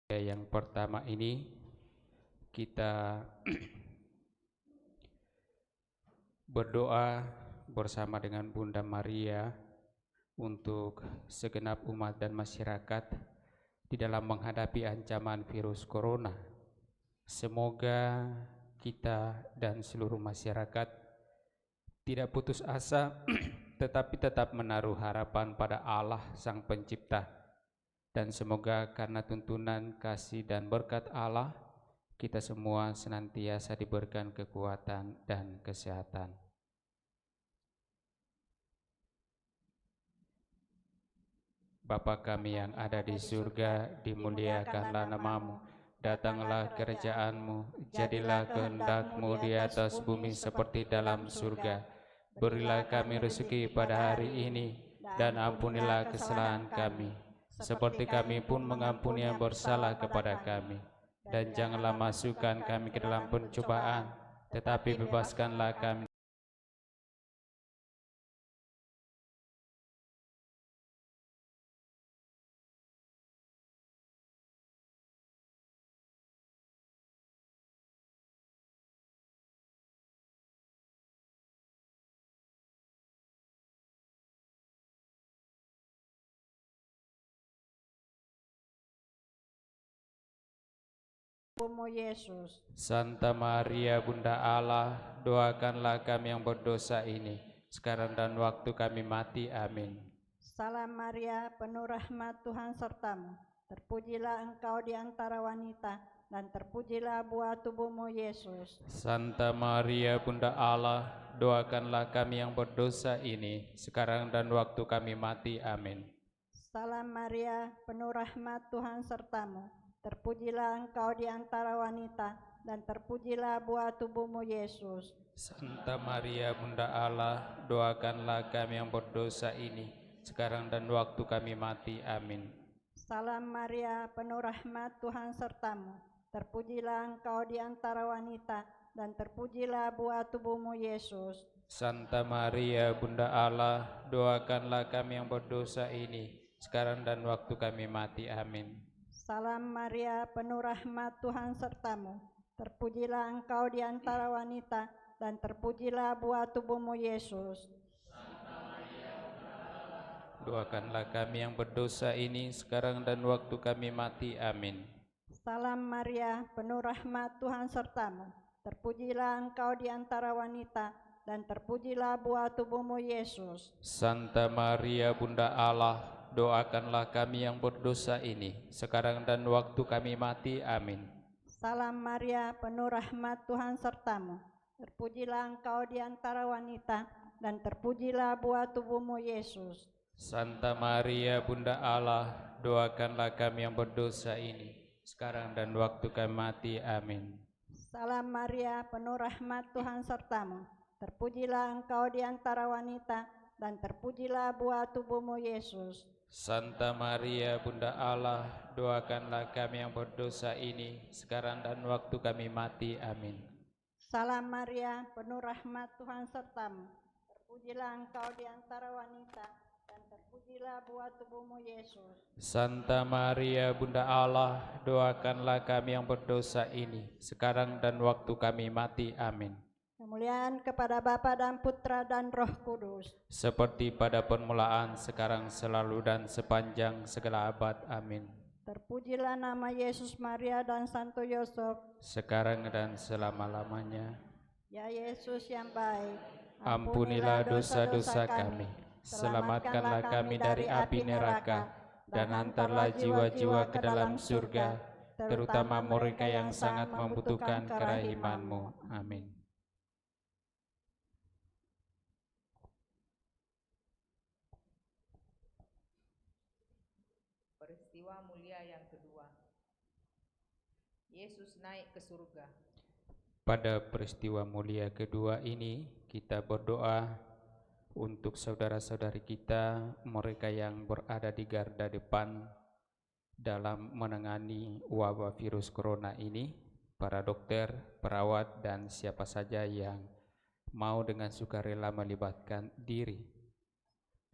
Yang pertama ini kita berdoa bersama dengan Bunda Maria untuk segenap umat dan masyarakat di dalam menghadapi ancaman virus corona. Semoga kita dan seluruh masyarakat tidak putus asa tetapi tetap menaruh harapan pada Allah Sang Pencipta. Dan semoga karena tuntunan kasih dan berkat Allah, kita semua senantiasa diberikan kekuatan dan kesehatan. Bapa kami yang ada di surga, dimuliakanlah namamu. Datanglah kerajaan-Mu, jadilah kehendak-Mu di atas bumi seperti dalam surga. Berilah kami rezeki pada hari ini, dan ampunilah kesalahan kami, seperti kami pun mengampuni yang bersalah kepada kami. Dan janganlah masukkan kami ke dalam pencobaan, tetapi bebaskanlah kami. Yesus. Santa Maria Bunda Allah, doakanlah kami yang berdosa ini, sekarang dan waktu kami mati. Amin. Salam Maria, penuh rahmat, Tuhan sertamu. Terpujilah engkau di antara wanita, dan terpujilah buah tubuhmu Yesus. Santa Maria Bunda Allah, doakanlah kami yang berdosa ini, sekarang dan waktu kami mati. Amin. Salam Maria, penuh rahmat, Tuhan sertamu. Terpujilah engkau di antara wanita, dan terpujilah buah tubuhmu Yesus. Santa Maria Bunda Allah, doakanlah kami yang berdosa ini, sekarang dan waktu kami mati. Amin. Salam Maria, penuh rahmat, Tuhan sertamu. Terpujilah engkau di antara wanita, dan terpujilah buah tubuhmu Yesus. Santa Maria Bunda Allah, doakanlah kami yang berdosa ini, sekarang dan waktu kami mati. Amin. Salam Maria, penuh rahmat, Tuhan sertamu. Terpujilah engkau di antara wanita, dan terpujilah buah tubuhmu Yesus. Doakanlah kami yang berdosa ini, sekarang dan waktu kami mati. Amin. Salam Maria, penuh rahmat, Tuhan sertamu. Terpujilah engkau di antara wanita, dan terpujilah buah tubuhmu Yesus. Santa Maria Bunda Allah, doakanlah kami yang berdosa ini, sekarang dan waktu kami mati. Amin. Salam Maria, penuh rahmat, Tuhan sertamu. Terpujilah engkau di antara wanita, dan terpujilah buah tubuhmu Yesus. Santa Maria Bunda Allah, doakanlah kami yang berdosa ini, sekarang dan waktu kami mati. Amin. Salam Maria, penuh rahmat, Tuhan sertamu. Terpujilah engkau di antara wanita, dan terpujilah buah tubuhmu Yesus. Santa Maria Bunda Allah, doakanlah kami yang berdosa ini, sekarang dan waktu kami mati. Amin. Salam Maria, penuh rahmat, Tuhan sertamu. Terpujilah engkau di antara wanita, dan terpujilah buah tubuhmu Yesus. Santa Maria Bunda Allah, doakanlah kami yang berdosa ini, sekarang dan waktu kami mati. Amin. Kemuliaan kepada Bapa dan Putra dan Roh Kudus. Seperti pada permulaan, sekarang, selalu, dan sepanjang segala abad. Amin. Terpujilah nama Yesus, Maria, dan Santo Yosef, sekarang dan selama-lamanya. Ya Yesus yang baik, Ampunilah dosa-dosa kami, selamatkanlah kami dari api neraka, dan hantarlah jiwa-jiwa ke dalam surga, terutama mereka yang sangat membutuhkan kerahiman-Mu. Amin. Peristiwa mulia yang kedua. Yesus naik ke surga. Pada peristiwa mulia kedua ini, kita berdoa untuk saudara-saudari kita, mereka yang berada di garda depan dalam menangani wabah virus corona ini, para dokter, perawat, dan siapa saja yang mau dengan sukarela melibatkan diri.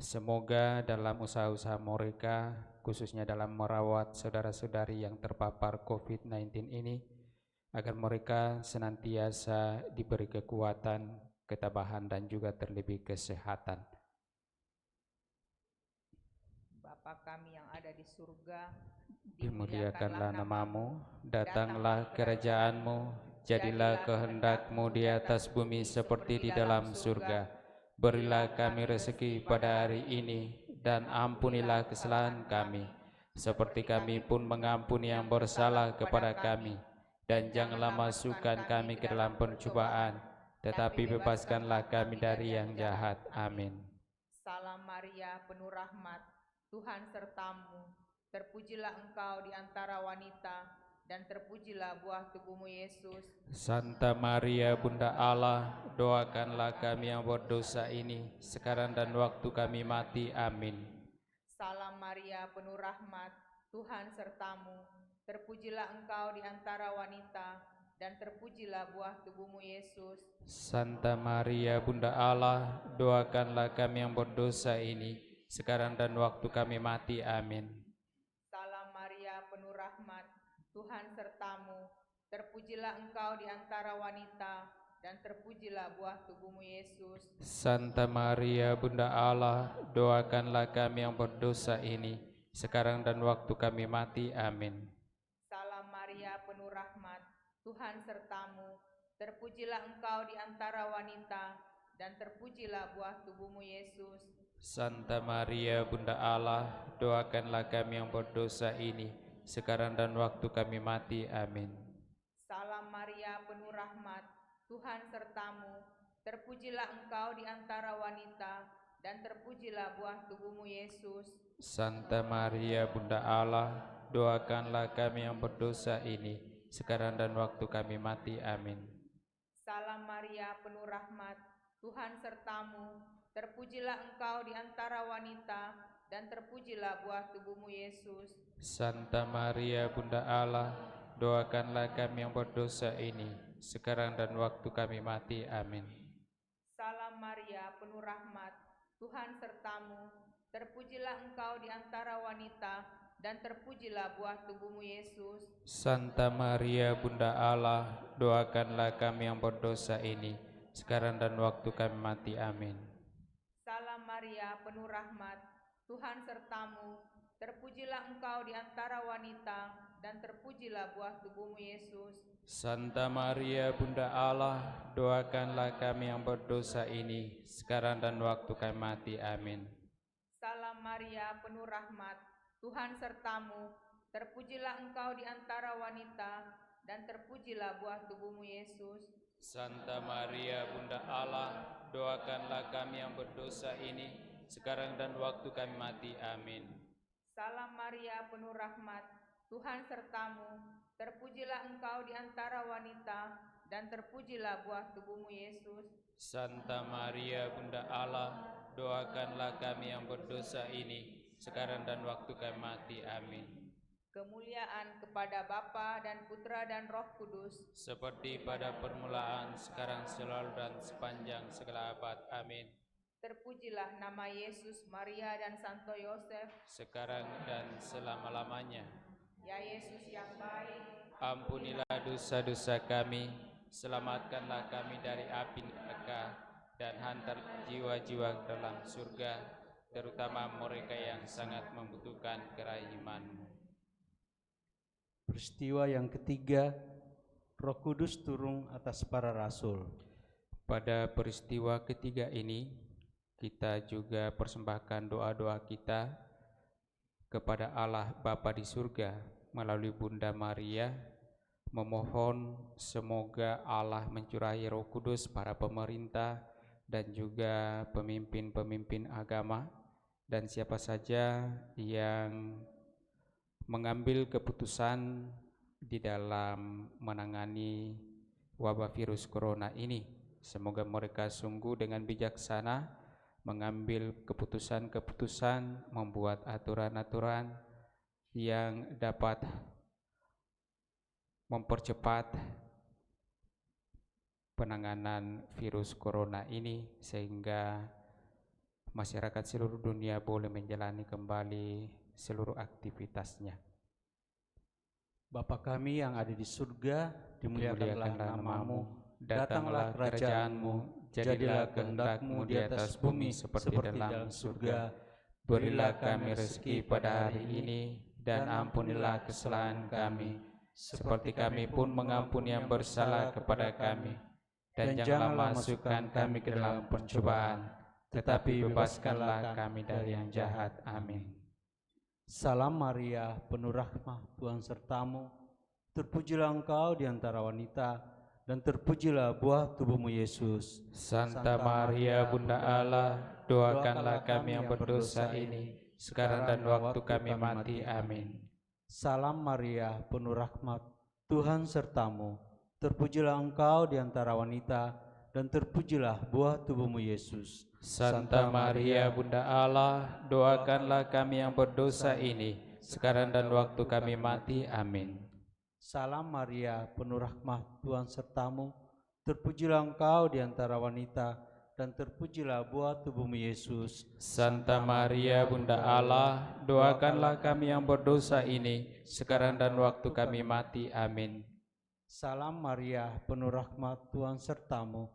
Semoga dalam usaha-usaha mereka khususnya dalam merawat saudara-saudari yang terpapar COVID-19 ini, agar mereka senantiasa diberi kekuatan, ketabahan, dan juga terlebih kesehatan. Bapa kami yang ada di surga, Dimuliakanlah namamu, datanglah kerajaanmu, jadilah kehendakmu di atas bumi seperti di dalam surga. Berilah kami rezeki pada hari ini, dan ampunilah kesalahan kami, seperti kami pun mengampuni yang bersalah kepada kami. Dan janganlah masukkan kami ke dalam pencobaan, tetapi bebaskanlah kami dari yang jahat. Amin. Salam Maria, penuh rahmat, Tuhan sertamu. Terpujilah engkau di antara wanita, dan terpujilah buah tubuhmu Yesus. Santa Maria, Bunda Allah, doakanlah kami yang berdosa ini, sekarang dan waktu kami mati. Amin. Salam Maria, penuh rahmat, Tuhan sertamu. Terpujilah engkau di antara wanita, dan terpujilah buah tubuhmu Yesus. Santa Maria, Bunda Allah, doakanlah kami yang berdosa ini, sekarang dan waktu kami mati. Amin. Salam Maria, penuh rahmat, Tuhan sertamu. Terpujilah engkau di antara wanita, dan terpujilah buah tubuhmu Yesus. Santa Maria, Bunda Allah, doakanlah kami yang berdosa ini, sekarang dan waktu kami mati. Amin. Salam Maria, penuh rahmat, Tuhan sertamu. Terpujilah engkau di antara wanita, dan terpujilah buah tubuhmu Yesus. Santa Maria, Bunda Allah, doakanlah kami yang berdosa ini, sekarang dan waktu kami mati. Amin. Salam Maria, penuh rahmat, Tuhan sertamu. Terpujilah engkau di antara wanita, dan terpujilah buah tubuhmu Yesus. Santa Maria, Bunda Allah, doakanlah kami yang berdosa ini, sekarang dan waktu kami mati. Amin. Salam Maria, penuh rahmat, Tuhan sertamu. Terpujilah engkau di antara wanita, dan terpujilah buah tubuhmu Yesus. Santa Maria, Bunda Allah, doakanlah kami yang berdosa ini, sekarang dan waktu kami mati. Amin. Salam Maria, penuh rahmat, Tuhan sertamu. Terpujilah engkau di antara wanita, dan terpujilah buah tubuhmu Yesus. Santa Maria, Bunda Allah, doakanlah kami yang berdosa ini, sekarang dan waktu kami mati. Amin. Salam Maria, penuh rahmat, Tuhan sertamu. Terpujilah engkau di antara wanita, dan terpujilah buah tubuhmu Yesus. Santa Maria, Bunda Allah, doakanlah kami yang berdosa ini, sekarang dan waktu kami mati. Amin. Salam Maria, penuh rahmat, Tuhan sertamu. Terpujilah engkau di antara wanita, dan terpujilah buah tubuhmu Yesus. Santa Maria, Bunda Allah, doakanlah kami yang berdosa ini, sekarang dan waktu kami mati. Amin. Salam Maria, penuh rahmat, Tuhan sertamu. Terpujilah engkau di antara wanita, dan terpujilah buah tubuhmu Yesus. Santa Maria, Bunda Allah, doakanlah kami yang berdosa ini, sekarang dan waktu kami mati. Amin. Kemuliaan kepada Bapa dan Putra dan Roh Kudus, Seperti pada permulaan, sekarang, selalu, dan sepanjang segala abad. Amin. terpujilah nama Yesus, Maria, dan Santo Yosef. Sekarang dan selama-lamanya. Ya Yesus yang baik, Ampunilah dosa-dosa kami, selamatkanlah kami dari api neraka, dan hantar jiwa-jiwa ke dalam surga, terutama mereka yang sangat membutuhkan kerahiman-Mu. Peristiwa yang ketiga, Roh Kudus turun atas para rasul. Pada peristiwa ketiga ini, kita juga persembahkan doa-doa kita kepada Allah Bapa di surga melalui Bunda Maria, memohon semoga Allah mencurahi Roh Kudus para pemerintah dan juga pemimpin-pemimpin agama dan siapa saja yang mengambil keputusan di dalam menangani wabah virus corona ini. Semoga mereka sungguh dengan bijaksana mengambil keputusan-keputusan, membuat aturan-aturan yang dapat mempercepat penanganan virus corona ini sehingga masyarakat seluruh dunia boleh menjalani kembali seluruh aktivitasnya. Bapa kami yang ada di surga, dimuliakanlah namamu, datanglah kerajaanmu, jadilah kehendak-Mu di atas bumi seperti dalam surga. Berilah kami rezeki pada hari ini, dan ampunilah kesalahan kami, seperti kami pun mengampuni yang bersalah kepada kami. Dan janganlah masukkan kami ke dalam pencobaan, tetapi bebaskanlah kami dari yang jahat. Amin. Salam Maria, penuh rahmat, Tuhan sertamu. Terpujilah engkau di antara wanita, dan terpujilah buah tubuhmu Yesus. Santa Maria, Bunda Allah, doakanlah kami yang berdosa ini, sekarang dan waktu kami mati. Amin. Salam Maria, penuh rahmat, Tuhan sertamu. Terpujilah engkau di antara wanita, dan terpujilah buah tubuhmu Yesus. Santa Maria, Bunda Allah, doakanlah kami yang berdosa ini, sekarang dan waktu kami mati. Amin. Salam Maria, penuh rahmat, Tuhan sertamu. Terpujilah engkau di antara wanita, dan terpujilah buah tubuhmu Yesus. Santa Maria, Bunda Allah, doakanlah kami yang berdosa ini, sekarang dan waktu kami mati. Amin. Salam Maria, penuh rahmat, Tuhan sertamu.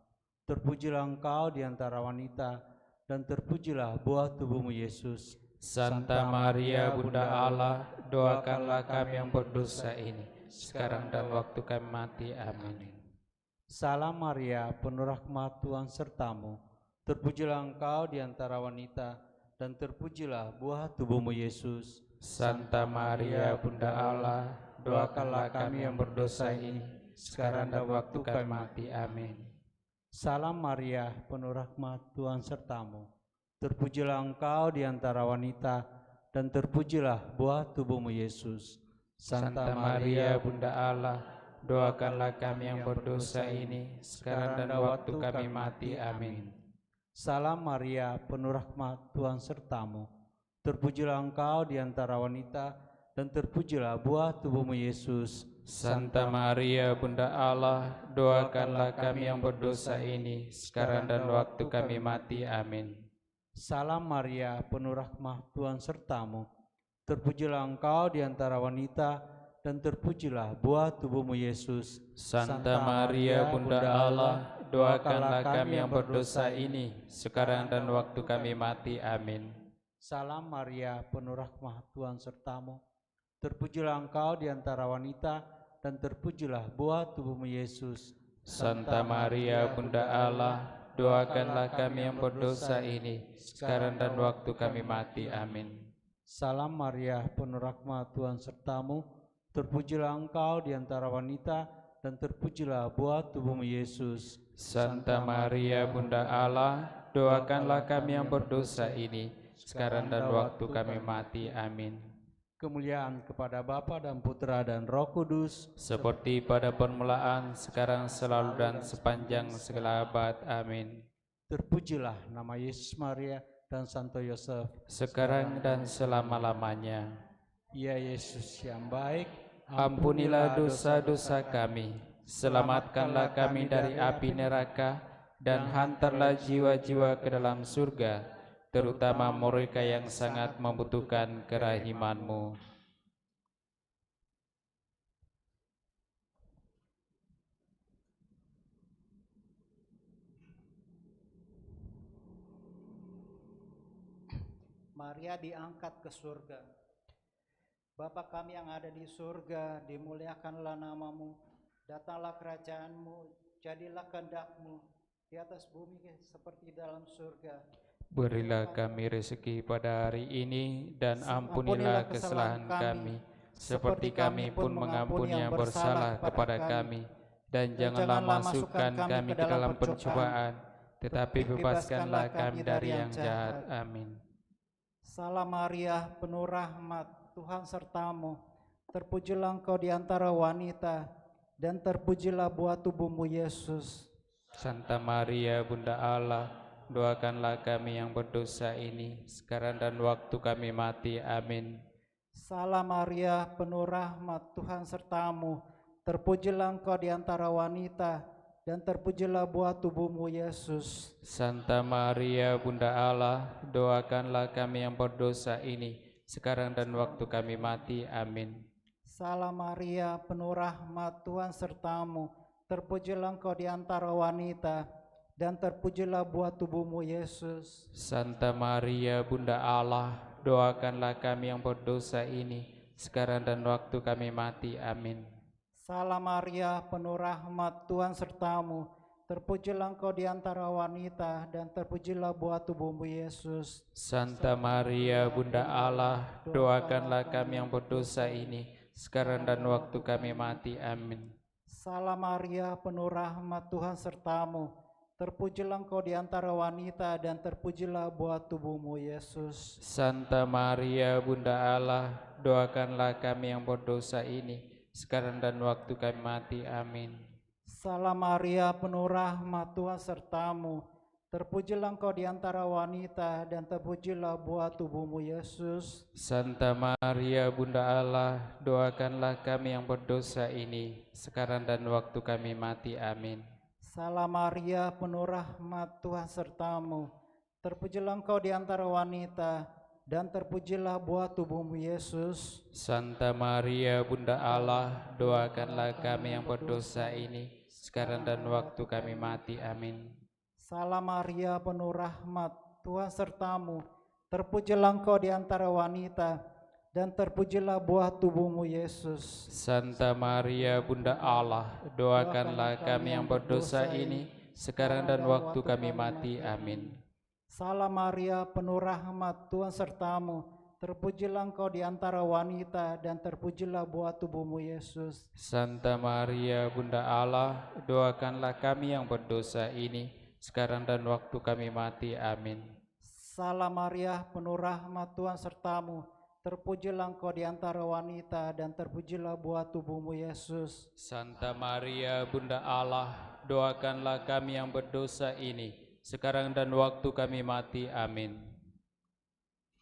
Terpujilah engkau di antara wanita, dan terpujilah buah tubuhmu Yesus. Santa Maria, Bunda Allah, doakanlah kami yang berdosa ini, sekarang dan waktu kami mati. Amin. Salam Maria, penuh rahmat, Tuhan sertamu. Terpujilah engkau di antara wanita, dan terpujilah buah tubuhmu Yesus. Santa Maria, Bunda Allah, doakanlah kami yang berdosa ini, sekarang dan waktu kami mati. Amin. Salam Maria, penuh rahmat, Tuhan sertamu. Terpujilah engkau di antara wanita, dan terpujilah buah tubuhmu Yesus. Santa Maria, Bunda Allah, doakanlah kami yang berdosa ini, sekarang dan waktu kami mati. Amin. Salam Maria, penuh rahmat, Tuhan sertamu. Terpujilah engkau di antara wanita, dan terpujilah buah tubuhmu Yesus. Santa Maria, Bunda Allah, doakanlah kami yang berdosa ini, sekarang dan waktu kami mati. Amin. Salam Maria, penuh rahmat, Tuhan sertamu. Terpujilah engkau di antara wanita, dan terpujilah buah tubuhmu Yesus. Santa Maria, Bunda Allah, doakanlah kami yang berdosa ini, sekarang dan waktu kami mati. Amin. Salam Maria, penuh rahmat, Tuhan sertamu. Terpujilah engkau di antara wanita, dan terpujilah buah tubuhmu Yesus. Santa Maria, Bunda Allah, doakanlah kami yang berdosa ini, sekarang dan waktu kami mati. Amin. Salam Maria, penuh rahmat, Tuhan sertamu. Terpujilah engkau di antara wanita, dan terpujilah buah tubuhmu Yesus. Santa Maria, Bunda Allah, doakanlah kami yang berdosa ini, sekarang dan waktu kami mati. Amin. Kemuliaan kepada Bapa dan Putra dan Roh Kudus, seperti pada permulaan, sekarang, selalu, dan sepanjang segala abad. Amin. Terpujilah nama Yesus, Maria, dan Santo Yosef, sekarang dan selama-lamanya. Ya Yesus yang baik, ampunilah dosa-dosa kami, selamatkanlah kami dari api neraka, dan hantarlah jiwa-jiwa ke dalam surga, terutama mereka yang sangat membutuhkan kerahiman-Mu. Maria diangkat ke surga. Bapa kami yang ada di surga, dimuliakanlah namamu, datanglah kerajaanmu, jadilah kehendak-Mu di atas bumi seperti dalam surga. Berilah kami rezeki pada hari ini, dan ampunilah kesalahan kami, seperti kami pun mengampuni yang bersalah kepada kami. Dan janganlah masukkan kami ke dalam pencobaan, tetapi bebaskanlah kami dari yang jahat. Amin. Salam Maria, penuh rahmat, Tuhan sertamu. Terpujilah engkau di antara wanita, dan terpujilah buah tubuhmu Yesus. Santa Maria, Bunda Allah, doakanlah kami yang berdosa ini, sekarang dan waktu kami mati. Amin. Salam Maria, penuh rahmat, Tuhan sertamu. Terpujilah engkau di antara wanita, dan terpujilah buah tubuhmu Yesus. Santa Maria, Bunda Allah, doakanlah kami yang berdosa ini, sekarang dan waktu kami mati. Amin. Salam Maria, penuh rahmat, Tuhan sertamu. Terpujilah engkau di antara wanita, dan terpujilah buah tubuhmu, Yesus. Santa Maria, Bunda Allah, doakanlah kami yang berdosa ini, sekarang dan waktu kami mati. Amin. Salam Maria, penuh rahmat, Tuhan sertamu. Terpujilah engkau di antara wanita, dan terpujilah buah tubuhmu, Yesus. Santa Maria, Bunda Allah, doakanlah kami yang berdosa ini, sekarang dan waktu kami mati. Amin. Salam Maria, penuh rahmat, Tuhan sertamu. Terpujilah engkau di antara wanita, dan terpujilah buah tubuhmu, Yesus. Santa Maria, Bunda Allah, doakanlah kami yang berdosa ini, sekarang dan waktu kami mati. Amin. Salam Maria, penuh rahmat, Tuhan sertamu. Terpujilah engkau di antara wanita, dan terpujilah buah tubuhmu, Yesus. Santa Maria, Bunda Allah, doakanlah kami yang berdosa ini, sekarang dan waktu kami mati. Amin. Salam Maria, penuh rahmat, Tuhan sertamu. Terpujilah engkau di antara wanita, dan terpujilah buah tubuhmu, Yesus. Santa Maria, Bunda Allah, doakanlah kami yang berdosa ini, sekarang dan waktu kami mati. Amin. Salam Maria, penuh rahmat, Tuhan sertamu. Terpujilah engkau di antara wanita, dan terpujilah buah tubuhmu, Yesus. Santa Maria, Bunda Allah, doakanlah kami yang berdosa ini, sekarang dan waktu kami mati. Amin. Salam Maria, penuh rahmat, Tuhan sertamu. Terpujilah engkau di antara wanita, dan terpujilah buah tubuhmu, Yesus. Santa Maria, Bunda Allah, doakanlah kami yang berdosa ini, sekarang dan waktu kami mati. Amin. Salam Maria, penuh rahmat, Tuhan sertamu. Terpujilah engkau di antara wanita, dan terpujilah buah tubuhmu, Yesus. Santa Maria, Bunda Allah, doakanlah kami yang berdosa ini, sekarang dan waktu kami mati. Amin.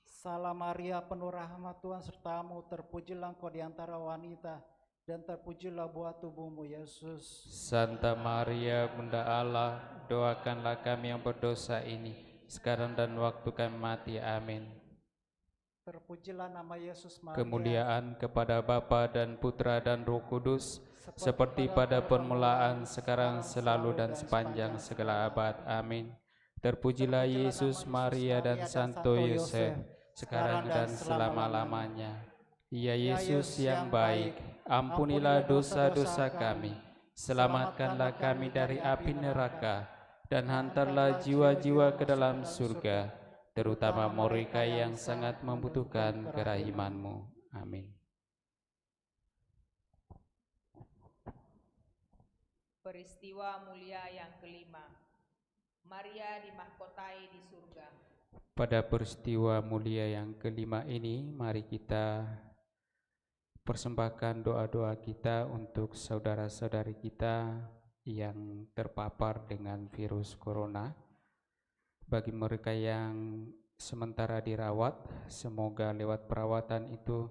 Salam Maria, penuh rahmat, Tuhan sertamu. Terpujilah engkau di antara wanita, dan terpujilah buah tubuhmu, Yesus. Santa Maria, Bunda Allah, doakanlah kami yang berdosa ini, sekarang dan waktu kami mati. Amin. Terpujilah nama Yesus, Maria. Kemuliaan kepada Bapa dan Putra dan Roh Kudus, seperti pada permulaan, sekarang, selalu, dan sepanjang segala abad. Amin. Terpujilah Yesus, Maria, dan Santo Yosef, sekarang dan selama-lamanya. Ya Yesus yang baik, ampunilah dosa-dosa kami, selamatkanlah kami dari api neraka, dan hantarlah jiwa-jiwa ke dalam surga, terutama mereka yang sangat membutuhkan kerahiman-Mu. Amin. Peristiwa mulia yang kelima. Maria dimahkotai di surga. Pada peristiwa mulia yang kelima ini, mari kita persembahkan doa-doa kita untuk saudara-saudari kita yang terpapar dengan virus corona. Bagi mereka yang sementara dirawat, semoga lewat perawatan itu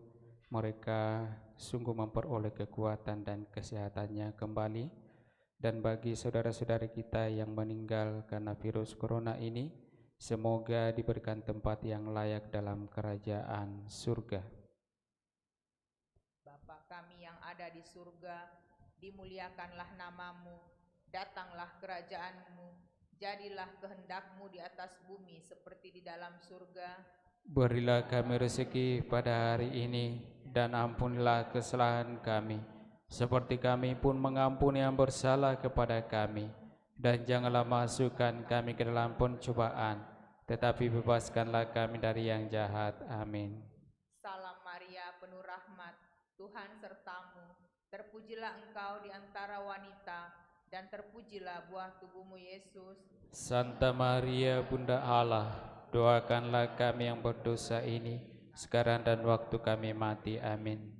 mereka sungguh memperoleh kekuatan dan kesehatannya kembali. Dan bagi saudara-saudari kita yang meninggal karena virus corona ini, semoga diberikan tempat yang layak dalam kerajaan surga. Bapa kami yang ada di surga, dimuliakanlah namamu, datanglah kerajaan-Mu, jadilah kehendak-Mu di atas bumi seperti di dalam surga. Berilah kami rezeki pada hari ini, dan ampunilah kesalahan kami, seperti kami pun mengampuni yang bersalah kepada kami. Dan janganlah masukkan kami ke dalam pencobaan, tetapi bebaskanlah kami dari yang jahat. Amin. Salam Maria, penuh rahmat, Tuhan sertamu. Terpujilah engkau di antara wanita, dan terpujilah buah tubuhmu, Yesus. Santa Maria, Bunda Allah, doakanlah kami yang berdosa ini, sekarang dan waktu kami mati. Amin.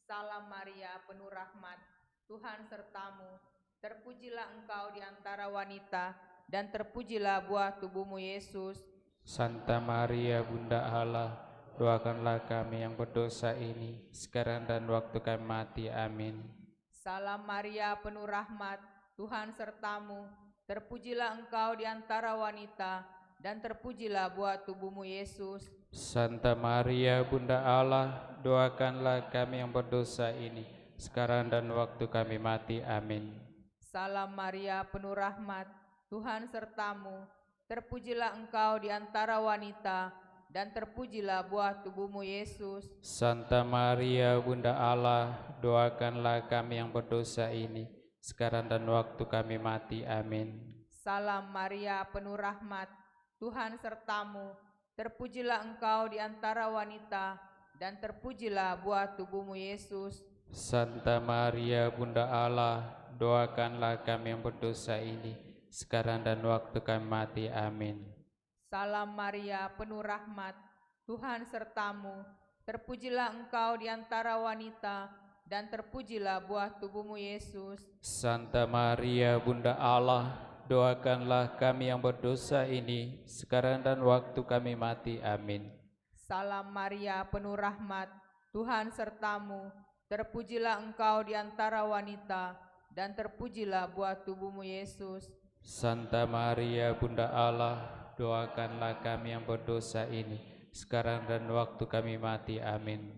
Salam Maria, penuh rahmat, Tuhan sertamu. Terpujilah engkau di antara wanita, dan terpujilah buah tubuhmu, Yesus. Santa Maria, Bunda Allah, doakanlah kami yang berdosa ini, sekarang dan waktu kami mati. Amin. Salam Maria, penuh rahmat, Tuhan sertamu. Terpujilah engkau di antara wanita, dan terpujilah buah tubuhmu Yesus. Santa Maria Bunda Allah, doakanlah kami yang berdosa ini, sekarang dan waktu kami mati. Amin. Salam Maria, penuh rahmat, Tuhan sertamu. Terpujilah engkau di antara wanita, dan terpujilah buah tubuhmu Yesus. Santa Maria Bunda Allah, doakanlah kami yang berdosa ini, sekarang dan waktu kami mati. Amin. Salam Maria, penuh rahmat, Tuhan sertamu. Terpujilah engkau di antara wanita, dan terpujilah buah tubuhmu Yesus. Santa Maria Bunda Allah, doakanlah kami yang berdosa ini, sekarang dan waktu kami mati. Amin. Salam Maria, penuh rahmat, Tuhan sertamu. Terpujilah engkau di antara wanita, dan terpujilah buah tubuhmu Yesus. Santa Maria Bunda Allah, doakanlah kami yang berdosa ini, sekarang dan waktu kami mati. Amin. Salam Maria, penuh rahmat, Tuhan sertamu. Terpujilah engkau di antara wanita, dan terpujilah buah tubuhmu Yesus. Santa Maria Bunda Allah, doakanlah kami yang berdosa ini, sekarang dan waktu kami mati. Amin.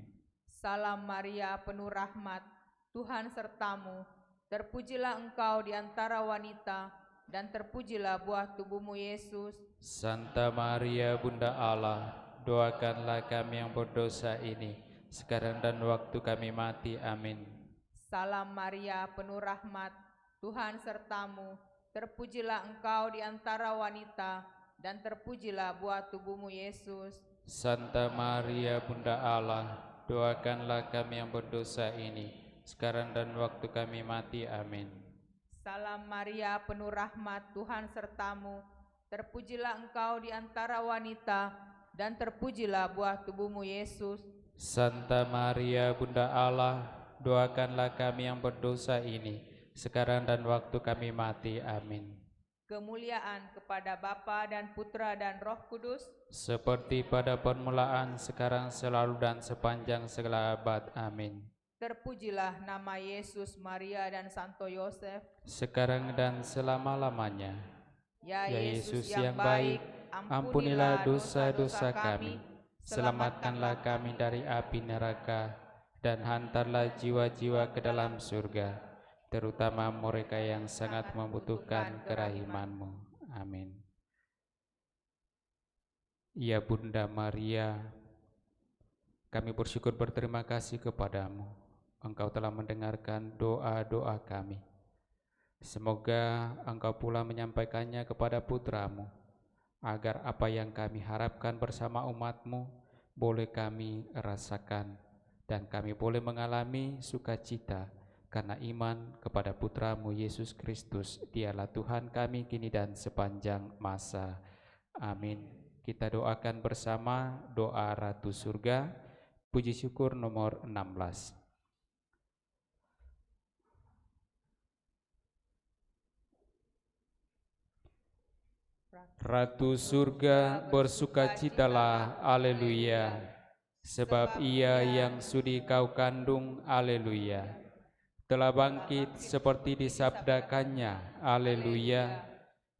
Salam Maria, penuh rahmat, Tuhan sertamu. Terpujilah engkau di antara wanita, dan terpujilah buah tubuhmu Yesus. Santa Maria Bunda Allah, doakanlah kami yang berdosa ini, sekarang dan waktu kami mati. Amin. Salam Maria, penuh rahmat, Tuhan sertamu. Terpujilah engkau di antara wanita, dan terpujilah buah tubuhmu Yesus. Santa Maria Bunda Allah, doakanlah kami yang berdosa ini, sekarang dan waktu kami mati. Amin. Salam Maria, penuh rahmat, Tuhan sertamu. Terpujilah engkau di antara wanita, dan terpujilah buah tubuhmu Yesus. Santa Maria Bunda Allah, doakanlah kami yang berdosa ini, sekarang dan waktu kami mati. Amin. Kemuliaan kepada Bapa dan Putra dan Roh Kudus, Seperti pada permulaan, sekarang, selalu, dan sepanjang segala abad. Amin. terpujilah nama Yesus, Maria, dan Santo Yosef. Sekarang dan selama-lamanya. Ya Ya Yesus Yesus yang yang baik, baik, ampunilah dosa-dosa kami, selamatkanlah kami dari api neraka, dan hantarlah jiwa-jiwa ke dalam surga, terutama mereka yang sangat membutuhkan kerahiman-Mu. Amin. Ya Bunda Maria, kami bersyukur berterima kasih kepadamu. Engkau telah mendengarkan doa-doa kami. Semoga Engkau pula menyampaikannya kepada putra-Mu, agar apa yang kami harapkan bersama umat-Mu boleh kami rasakan, dan kami boleh mengalami sukacita karena iman kepada putra-Mu Yesus Kristus. Dialah Tuhan kami kini dan sepanjang masa. Amin. Kita doakan bersama doa Ratu Surga, puji syukur nomor 16. Ratu surga, bersukacitalah, haleluya, sebab ia yang sudi kau kandung, haleluya, telah bangkit seperti disabdakannya, haleluya.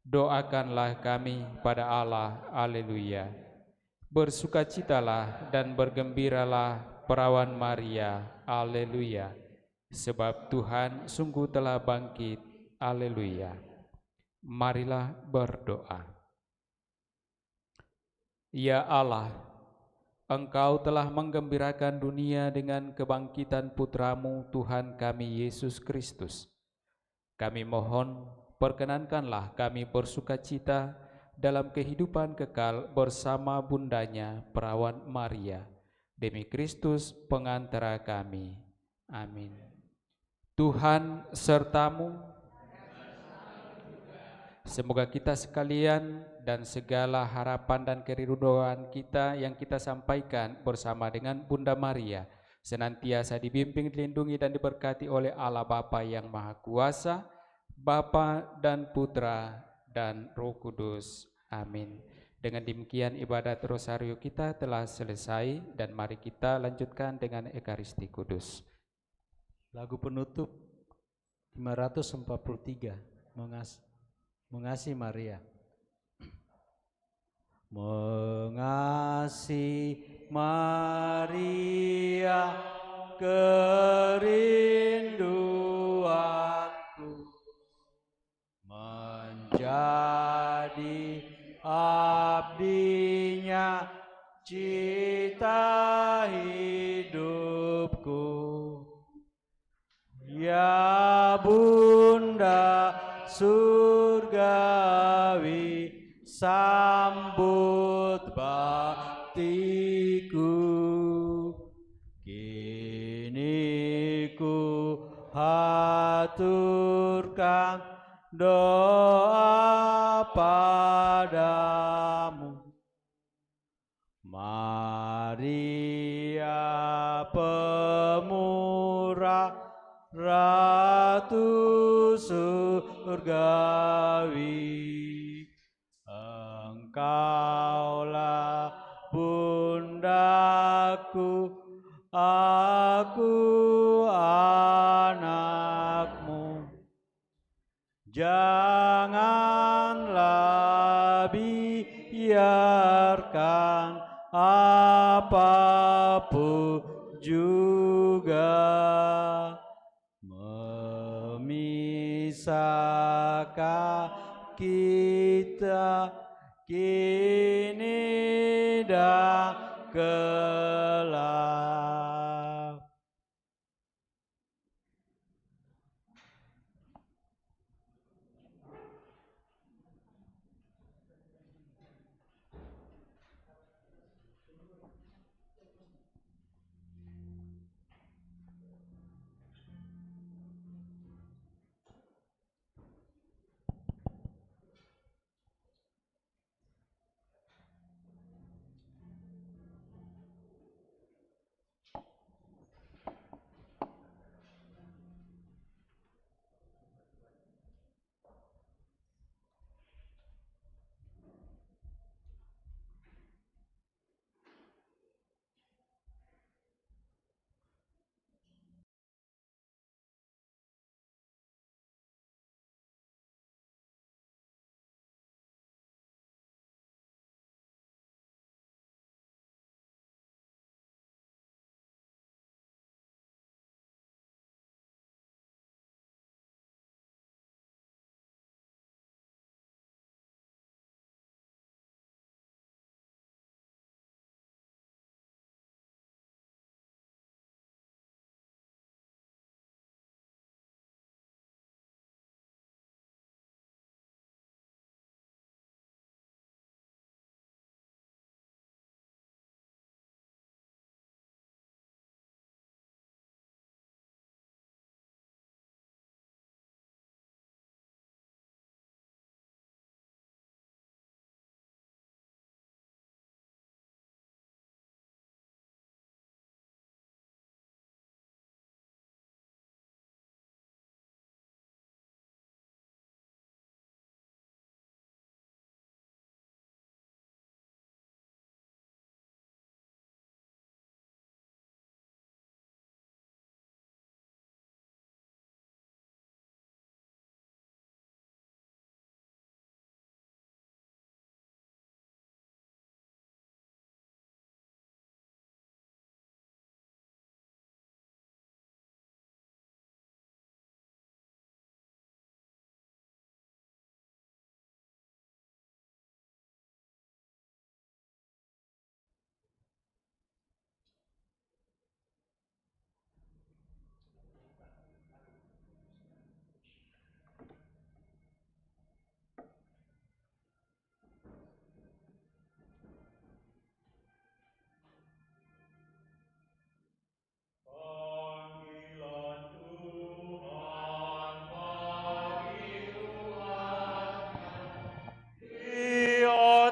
Doakanlah kami pada Allah, haleluya. Bersukacitalah dan bergembiralah perawan Maria, haleluya, sebab Tuhan sungguh telah bangkit, haleluya. Marilah berdoa. Ya Allah, Engkau telah menggembirakan dunia dengan kebangkitan Putra-Mu Tuhan kami Yesus Kristus. Kami mohon, perkenankanlah kami bersukacita dalam kehidupan kekal bersama bundanya perawan Maria, demi Kristus pengantara kami. Amin. Tuhan sertamu. Semoga kita sekalian dan segala harapan dan kerinduan kita yang kita sampaikan bersama dengan Bunda Maria senantiasa dibimbing, dilindungi, dan diberkati oleh Allah Bapa yang Maha Kuasa, Bapa dan Putra dan Roh Kudus. Amin. Dengan demikian ibadat Rosario kita telah selesai, dan mari kita lanjutkan dengan Ekaristi Kudus. Lagu penutup 543, Mengasihi Maria. mengasihi Maria kerinduanku, menjadi abdinya cita hidupku. Ya Bunda surgawi, sambut baktiku. Kini ku haturkan doa padamu, Maria pemurah, Ratu surgawi. Engkaulah bundaku, aku anakmu. Janganlah biarkan apapun juga memisahkan kita kini dan kelak.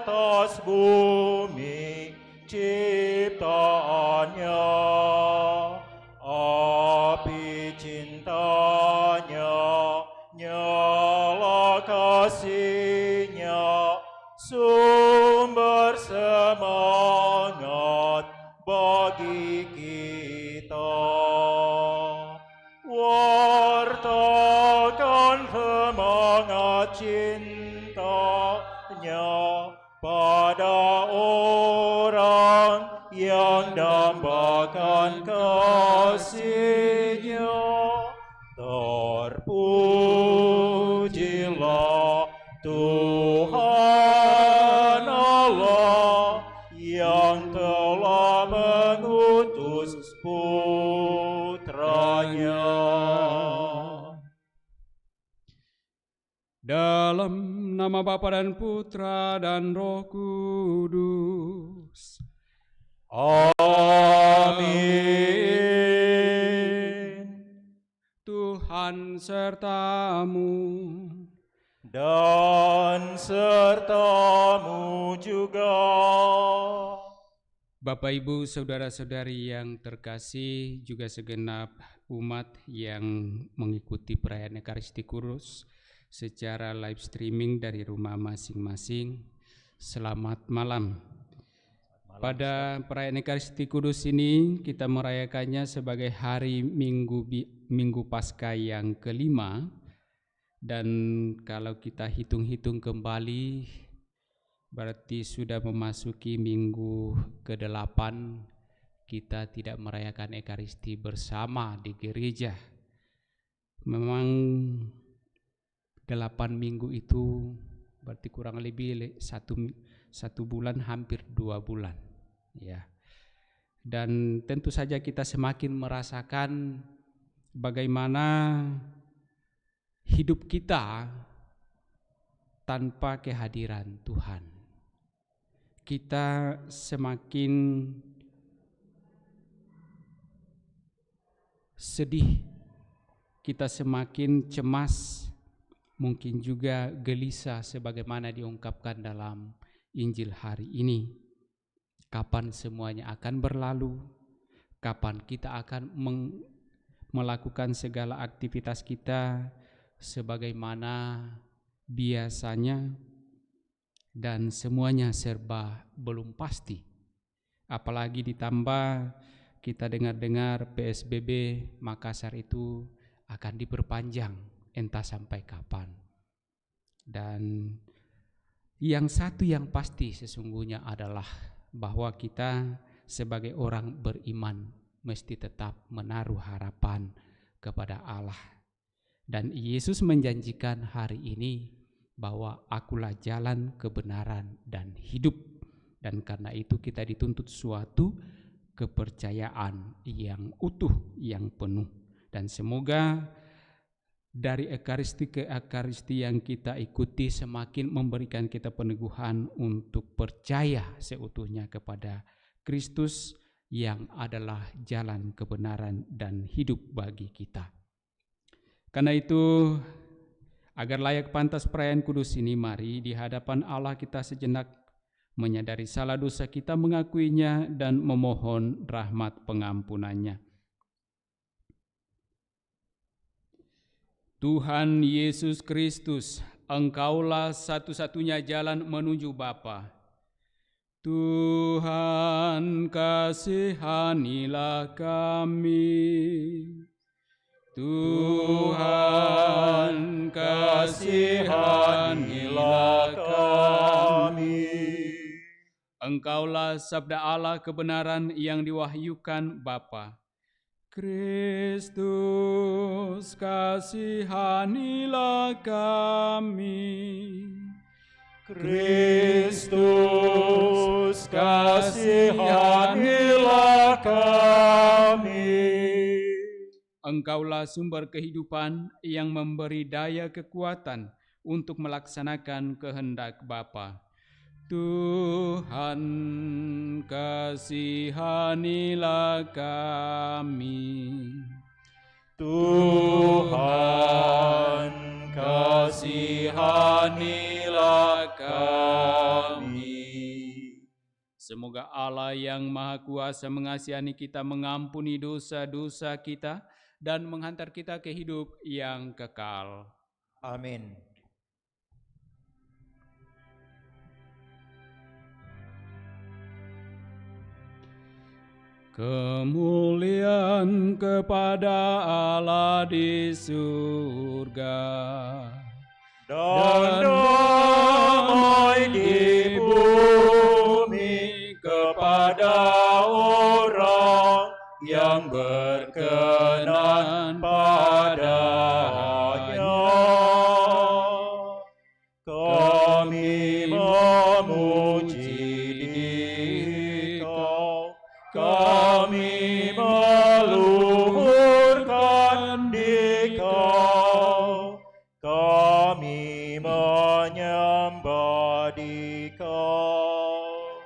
Atas bumi ciptaannya, api cintanya, nyala kasihnya, sumber semangat bagi kita. Wartakan semangat cintanya pada nama Bapa dan Putra dan Roh Kudus. Amin. Tuhan sertamu. Dan sertamu juga. Bapak, Ibu, saudara-saudari yang terkasih, juga segenap umat yang mengikuti perayaan Ekaristi Kudus secara live streaming dari rumah masing-masing. Selamat malam. Pada perayaan Ekaristi Kudus ini kita merayakannya sebagai hari Minggu Paskah yang kelima, dan kalau kita hitung-hitung kembali berarti sudah memasuki minggu ke-8 kita tidak merayakan Ekaristi bersama di gereja. Memang 8 minggu itu berarti kurang lebih satu bulan, hampir 2 bulan, ya. Dan tentu saja kita semakin merasakan bagaimana hidup kita tanpa kehadiran Tuhan. Kita semakin sedih, kita semakin cemas, mungkin juga gelisah sebagaimana diungkapkan dalam Injil hari ini. Kapan semuanya akan berlalu? Kapan kita akan melakukan segala aktivitas kita sebagaimana biasanya? Dan semuanya serba belum pasti. Apalagi ditambah kita dengar-dengar PSBB Makassar itu akan diperpanjang entah sampai kapan. Dan yang satu yang pasti sesungguhnya adalah bahwa kita sebagai orang beriman mesti tetap menaruh harapan kepada Allah. Dan Yesus menjanjikan hari ini bahwa akulah jalan, kebenaran, dan hidup. Dan karena itu kita dituntut suatu kepercayaan yang utuh, yang penuh. Dan semoga dari Ekaristi ke Ekaristi yang kita ikuti semakin memberikan kita peneguhan untuk percaya seutuhnya kepada Kristus yang adalah jalan, kebenaran, dan hidup bagi kita. Karena itu, agar layak pantas perayaan kudus ini, mari di hadapan Allah kita sejenak menyadari salah dosa kita, mengakuinya, dan memohon rahmat pengampunannya. Tuhan Yesus Kristus, Engkaulah satu-satunya jalan menuju Bapa. Tuhan, kasihanilah kami. Tuhan, kasihanilah kami. Engkaulah sabda Allah kebenaran yang diwahyukan Bapa. Kristus, kasihanilah kami. Kristus, kasihanilah kami. Engkaulah sumber kehidupan yang memberi daya kekuatan untuk melaksanakan kehendak Bapa. Tuhan, kasihanilah kami. Tuhan, kasihanilah kami. Semoga Allah yang Maha Kuasa mengasihani kita, mengampuni dosa-dosa kita, dan menghantar kita ke hidup yang kekal. Amin. Kemuliaan kepada Allah di surga, dan damai di bumi kepada orang yang berkenan padanya. Kami memuji Dikau, kami meluhurkan Dikau, kami menyembah Dikau.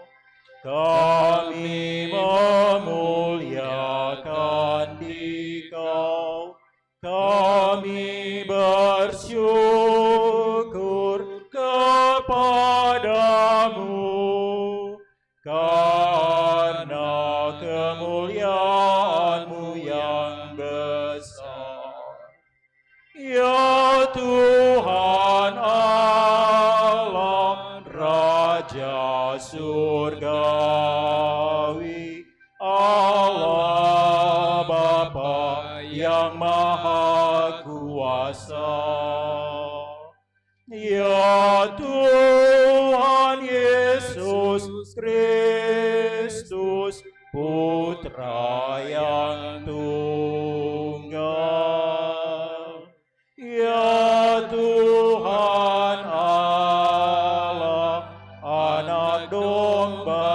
Kami memuliakan Dikau, kami bersyukur kepadamu, karena kemuliaan-Mu yang besar. Ya Tuhan Allah, Raja surgawi, Allah Bapa yang Maha Kuasa. Ya Tuhan Yesus Kristus, Putra yang tunggal. Ya Tuhan Allah, Anak Domba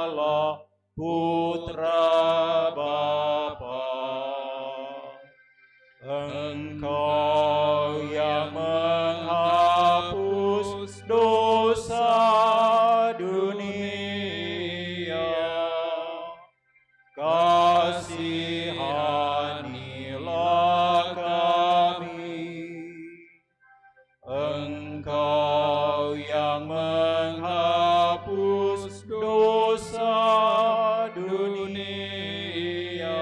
Allah, Putra Bapa. Engkau yang menghapus dosa dunia, kasihanilah kami. Engkau yang menghapus dosa dunia,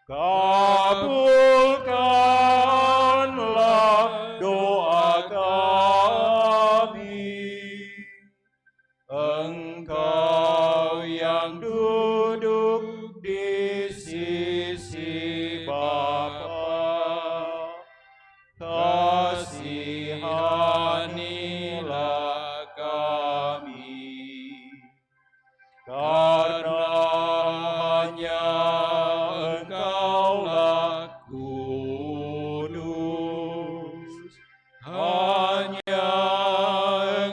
kabulkanlah doa kami. Engkau yang duduk di sisi Bapa, kasihanilah kami. Karena hanya Engkaulah kudus, hanya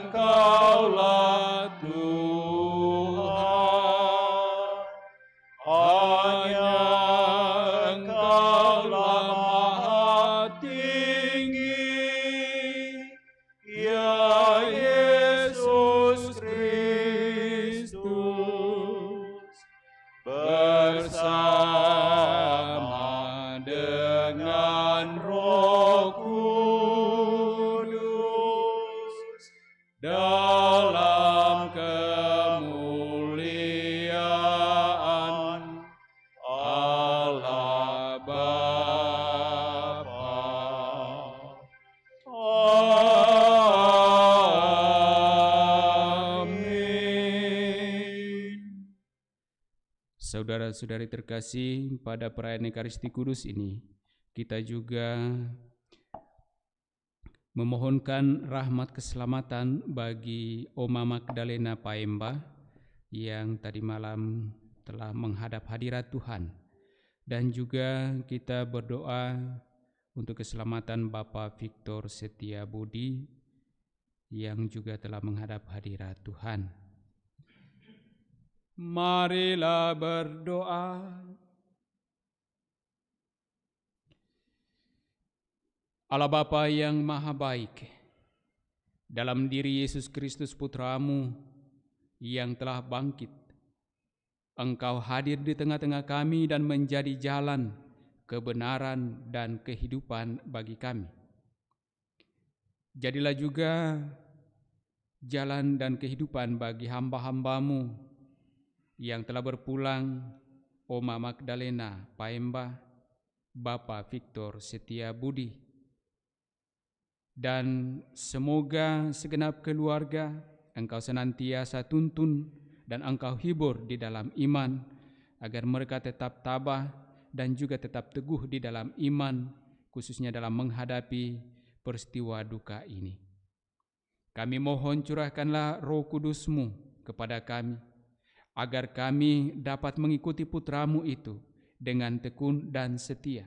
Engkaulah Tuhan, hanya Engkaulah Maha Tinggi, ya Yesus Kristus, bersama dengan Roh Kudus, dalam kemuliaan Allah Bapa. Amin. Saudara-saudari terkasih, pada perayaan Ekaristi Kudus ini, kita juga memohonkan rahmat keselamatan bagi Oma Magdalena Paemba yang tadi malam telah menghadap hadirat Tuhan. Dan juga kita berdoa untuk keselamatan Bapak Victor Setiabudi yang juga telah menghadap hadirat Tuhan. Marilah berdoa. Allah Bapa yang Maha Baik, dalam diri Yesus Kristus Putra-Mu yang telah bangkit, Engkau hadir di tengah-tengah kami dan menjadi jalan, kebenaran, dan kehidupan bagi kami. Jadilah juga jalan dan kehidupan bagi hamba-hamba-Mu yang telah berpulang, Oma Magdalena Paemba, Bapak Victor Setiabudi, dan semoga segenap keluarga Engkau senantiasa tuntun dan Engkau hibur di dalam iman, agar mereka tetap tabah dan juga tetap teguh di dalam iman, khususnya dalam menghadapi peristiwa duka ini. Kami mohon curahkanlah Roh Kudus-Mu kepada kami, agar kami dapat mengikuti Putra-Mu itu dengan tekun dan setia.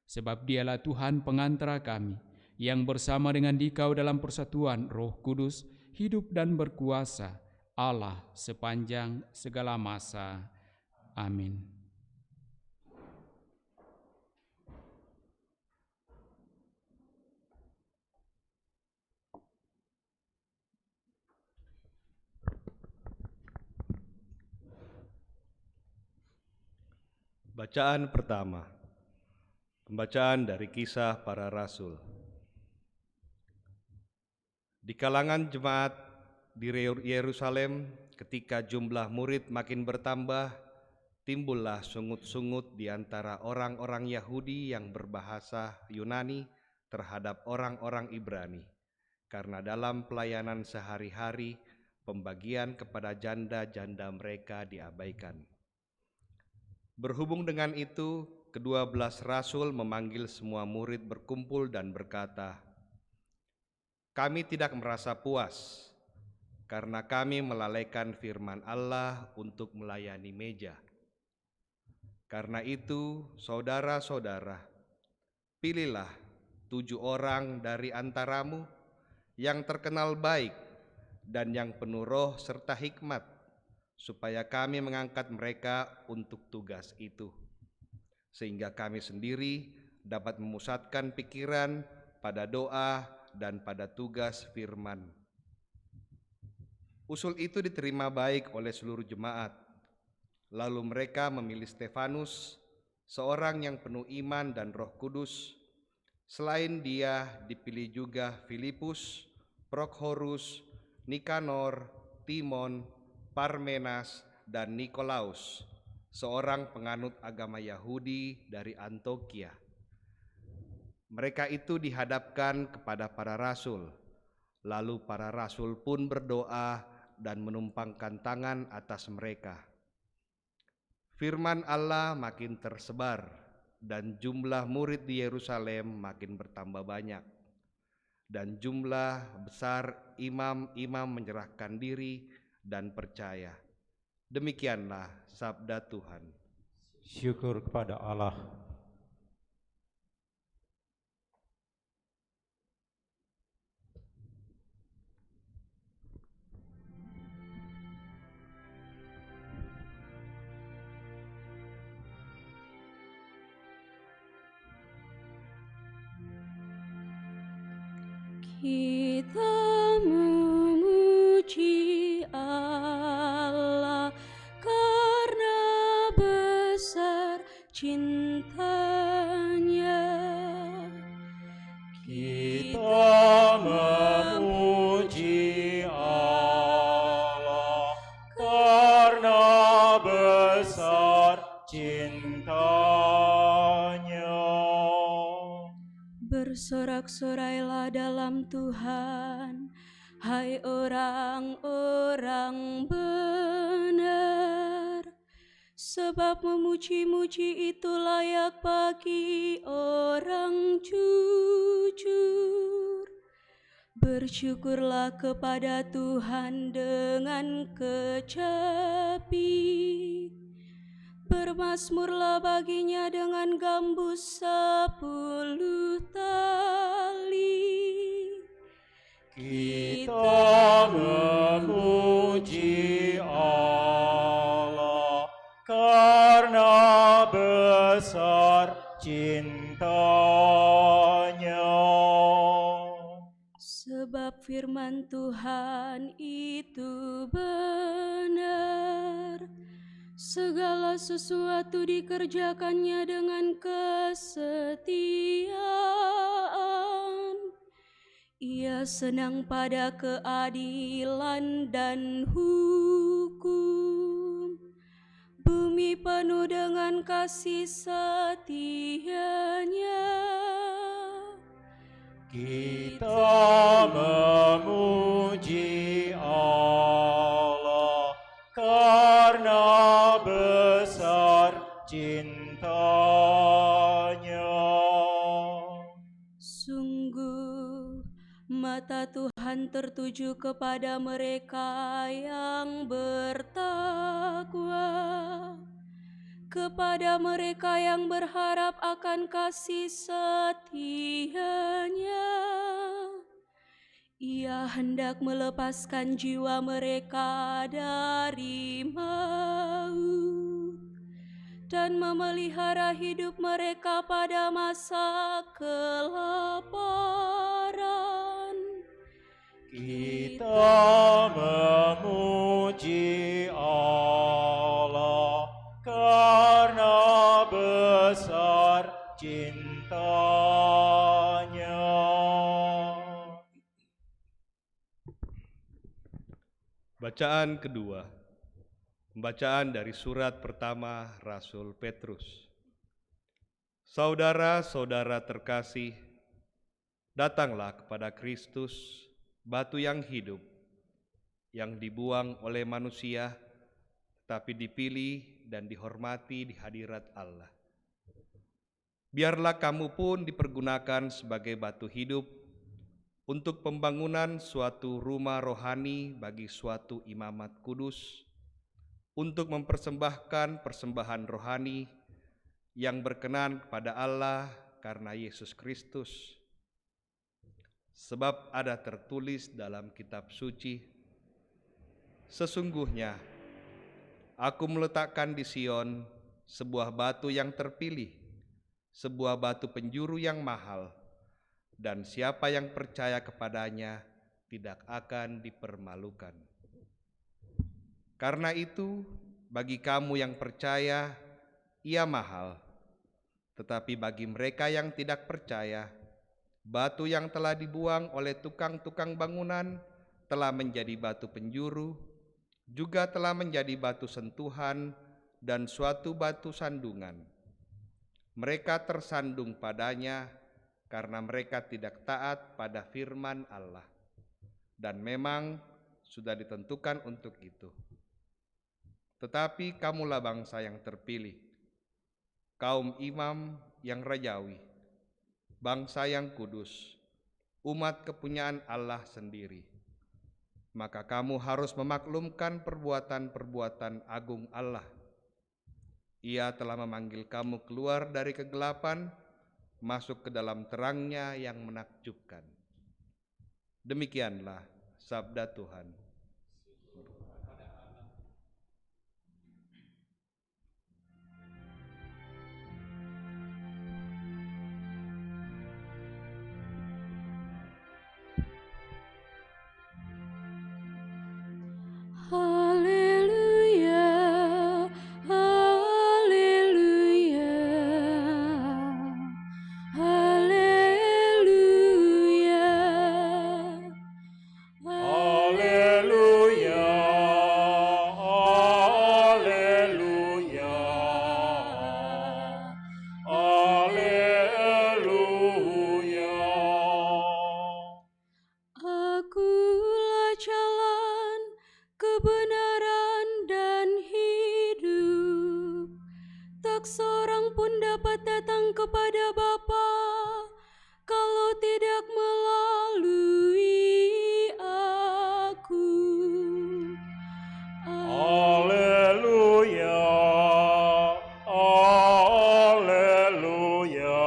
Sebab Dialah Tuhan pengantara kami, yang bersama dengan Dikau dalam persatuan Roh Kudus, hidup dan berkuasa, Allah sepanjang segala masa. Amin. Bacaan pertama. Pembacaan dari Kisah Para Rasul. Di kalangan jemaat di Yerusalem, ketika jumlah murid makin bertambah, timbullah sungut-sungut di antara orang-orang Yahudi yang berbahasa Yunani terhadap orang-orang Ibrani, karena dalam pelayanan sehari-hari, pembagian kepada janda-janda mereka diabaikan. Berhubung dengan itu, ke-12 rasul memanggil semua murid berkumpul dan berkata, "Kami tidak merasa puas karena kami melalaikan firman Allah untuk melayani meja. Karena itu, saudara-saudara, pilihlah 7 orang dari antaramu yang terkenal baik dan yang penuh roh serta hikmat, supaya kami mengangkat mereka untuk tugas itu, sehingga kami sendiri dapat memusatkan pikiran pada doa dan pada tugas firman." Usul itu diterima baik oleh seluruh jemaat. Lalu mereka memilih Stefanus, seorang yang penuh iman dan Roh Kudus. Selain dia dipilih juga Filipus, Prokhorus, Nikanor, Timon, Parmenas, dan Nikolaus, seorang penganut agama Yahudi dari Antiokhia. Mereka itu dihadapkan kepada para rasul. Lalu para rasul pun berdoa dan menumpangkan tangan atas mereka. Firman Allah makin tersebar dan jumlah murid di Yerusalem makin bertambah banyak. Dan jumlah besar imam-imam menyerahkan diri dan percaya. Demikianlah sabda Tuhan. Syukur kepada Allah. Kita memuji Allah karena besar cintanya. Kita memuji Allah karena besar cintanya. Bersorak-sorailah dalam Tuhan, hai orang-orang benar, sebab memuji-muji itu layak bagi orang jujur. Bersyukurlah kepada Tuhan dengan kecapi, bermazmurlah baginya dengan gambus 10 tali. Kita memuji Allah karena besar cintanya. Sebab firman Tuhan itu benar, segala sesuatu dikerjakannya dengan kesetiaan. Ia senang pada keadilan dan hukum. Bumi penuh dengan kasih setianya. Kita memuji Allah karena besar cintanya. Sungguh mata Tuhan tertuju kepada mereka yang bertakwa, kepada mereka yang berharap akan kasih setianya. Ia hendak melepaskan jiwa mereka dari maut dan memelihara hidup mereka pada masa kelaparan. Kita memuji Allah karena Bacaan kedua. Pembacaan dari surat pertama Rasul Petrus. Saudara-saudara terkasih, datanglah kepada Kristus, batu yang hidup, yang dibuang oleh manusia, tetapi dipilih dan dihormati di hadirat Allah. Biarlah kamu pun dipergunakan sebagai batu hidup untuk pembangunan suatu rumah rohani bagi suatu imamat kudus, untuk mempersembahkan persembahan rohani yang berkenan kepada Allah karena Yesus Kristus. Sebab ada tertulis dalam kitab suci, sesungguhnya Aku meletakkan di Sion sebuah batu yang terpilih, sebuah batu penjuru yang mahal, dan siapa yang percaya kepadanya tidak akan dipermalukan. Karena itu, bagi kamu yang percaya, ia mahal. Tetapi bagi mereka yang tidak percaya, batu yang telah dibuang oleh tukang-tukang bangunan telah menjadi batu penjuru, juga telah menjadi batu sentuhan dan suatu batu sandungan. Mereka tersandung padanya karena mereka tidak taat pada firman Allah, dan memang sudah ditentukan untuk itu. Tetapi kamulah bangsa yang terpilih, kaum imam yang rajawi, bangsa yang kudus, umat kepunyaan Allah sendiri. Maka kamu harus memaklumkan perbuatan-perbuatan agung Allah. Ia telah memanggil kamu keluar dari kegelapan, masuk ke dalam terangnya yang menakjubkan. Demikianlah sabda Tuhan. Haleluya, haleluya, haleluya, Haleluya, haleluya, haleluya. Akulah jalan, kebenaran dan hidup. Tak seorang pun dapat datang kepada Bapa kalau tidak melalui aku. Haleluya, haleluya,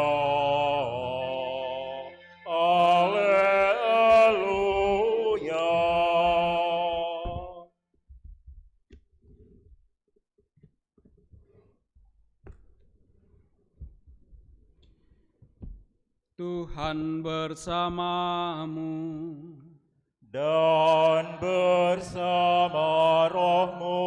haleluya. Tuhan bersamamu. Dan bersama rohmu.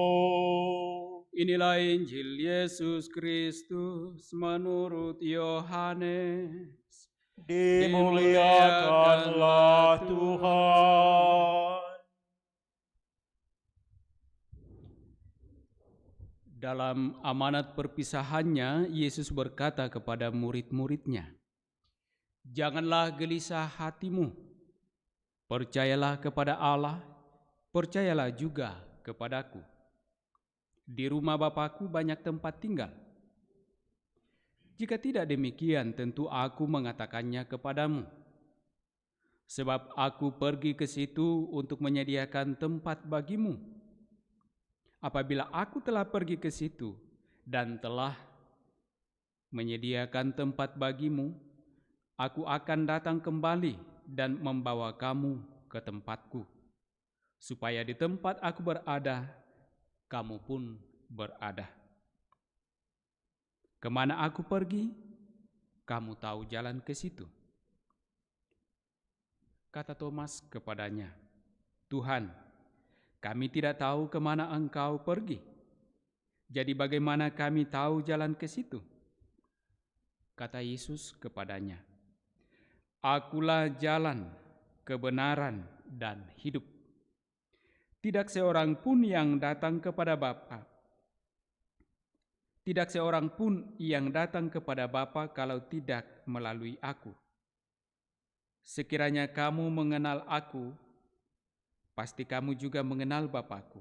Inilah Injil Yesus Kristus menurut Yohanes. Dimuliakanlah Tuhan. Dalam amanat perpisahannya, Yesus berkata kepada murid-muridnya, "Janganlah gelisah hatimu. Percayalah kepada Allah, percayalah juga kepadaku. Di rumah Bapa-Ku banyak tempat tinggal. Jika tidak demikian, tentu Aku mengatakannya kepadamu. Sebab Aku pergi ke situ untuk menyediakan tempat bagimu. Apabila Aku telah pergi ke situ dan telah menyediakan tempat bagimu, Aku akan datang kembali dan membawa kamu ke tempatku, supaya di tempat Aku berada, kamu pun berada. Kemana Aku pergi, kamu tahu jalan ke situ." Kata Thomas kepadanya, "Tuhan, kami tidak tahu kemana Engkau pergi. Jadi bagaimana kami tahu jalan ke situ?" Kata Yesus kepadanya, "Akulah jalan, kebenaran, dan hidup. Tidak seorang pun yang datang kepada Bapa. Tidak seorang pun yang datang kepada Bapa kalau tidak melalui aku. Sekiranya kamu mengenal aku, pasti kamu juga mengenal Bapakku.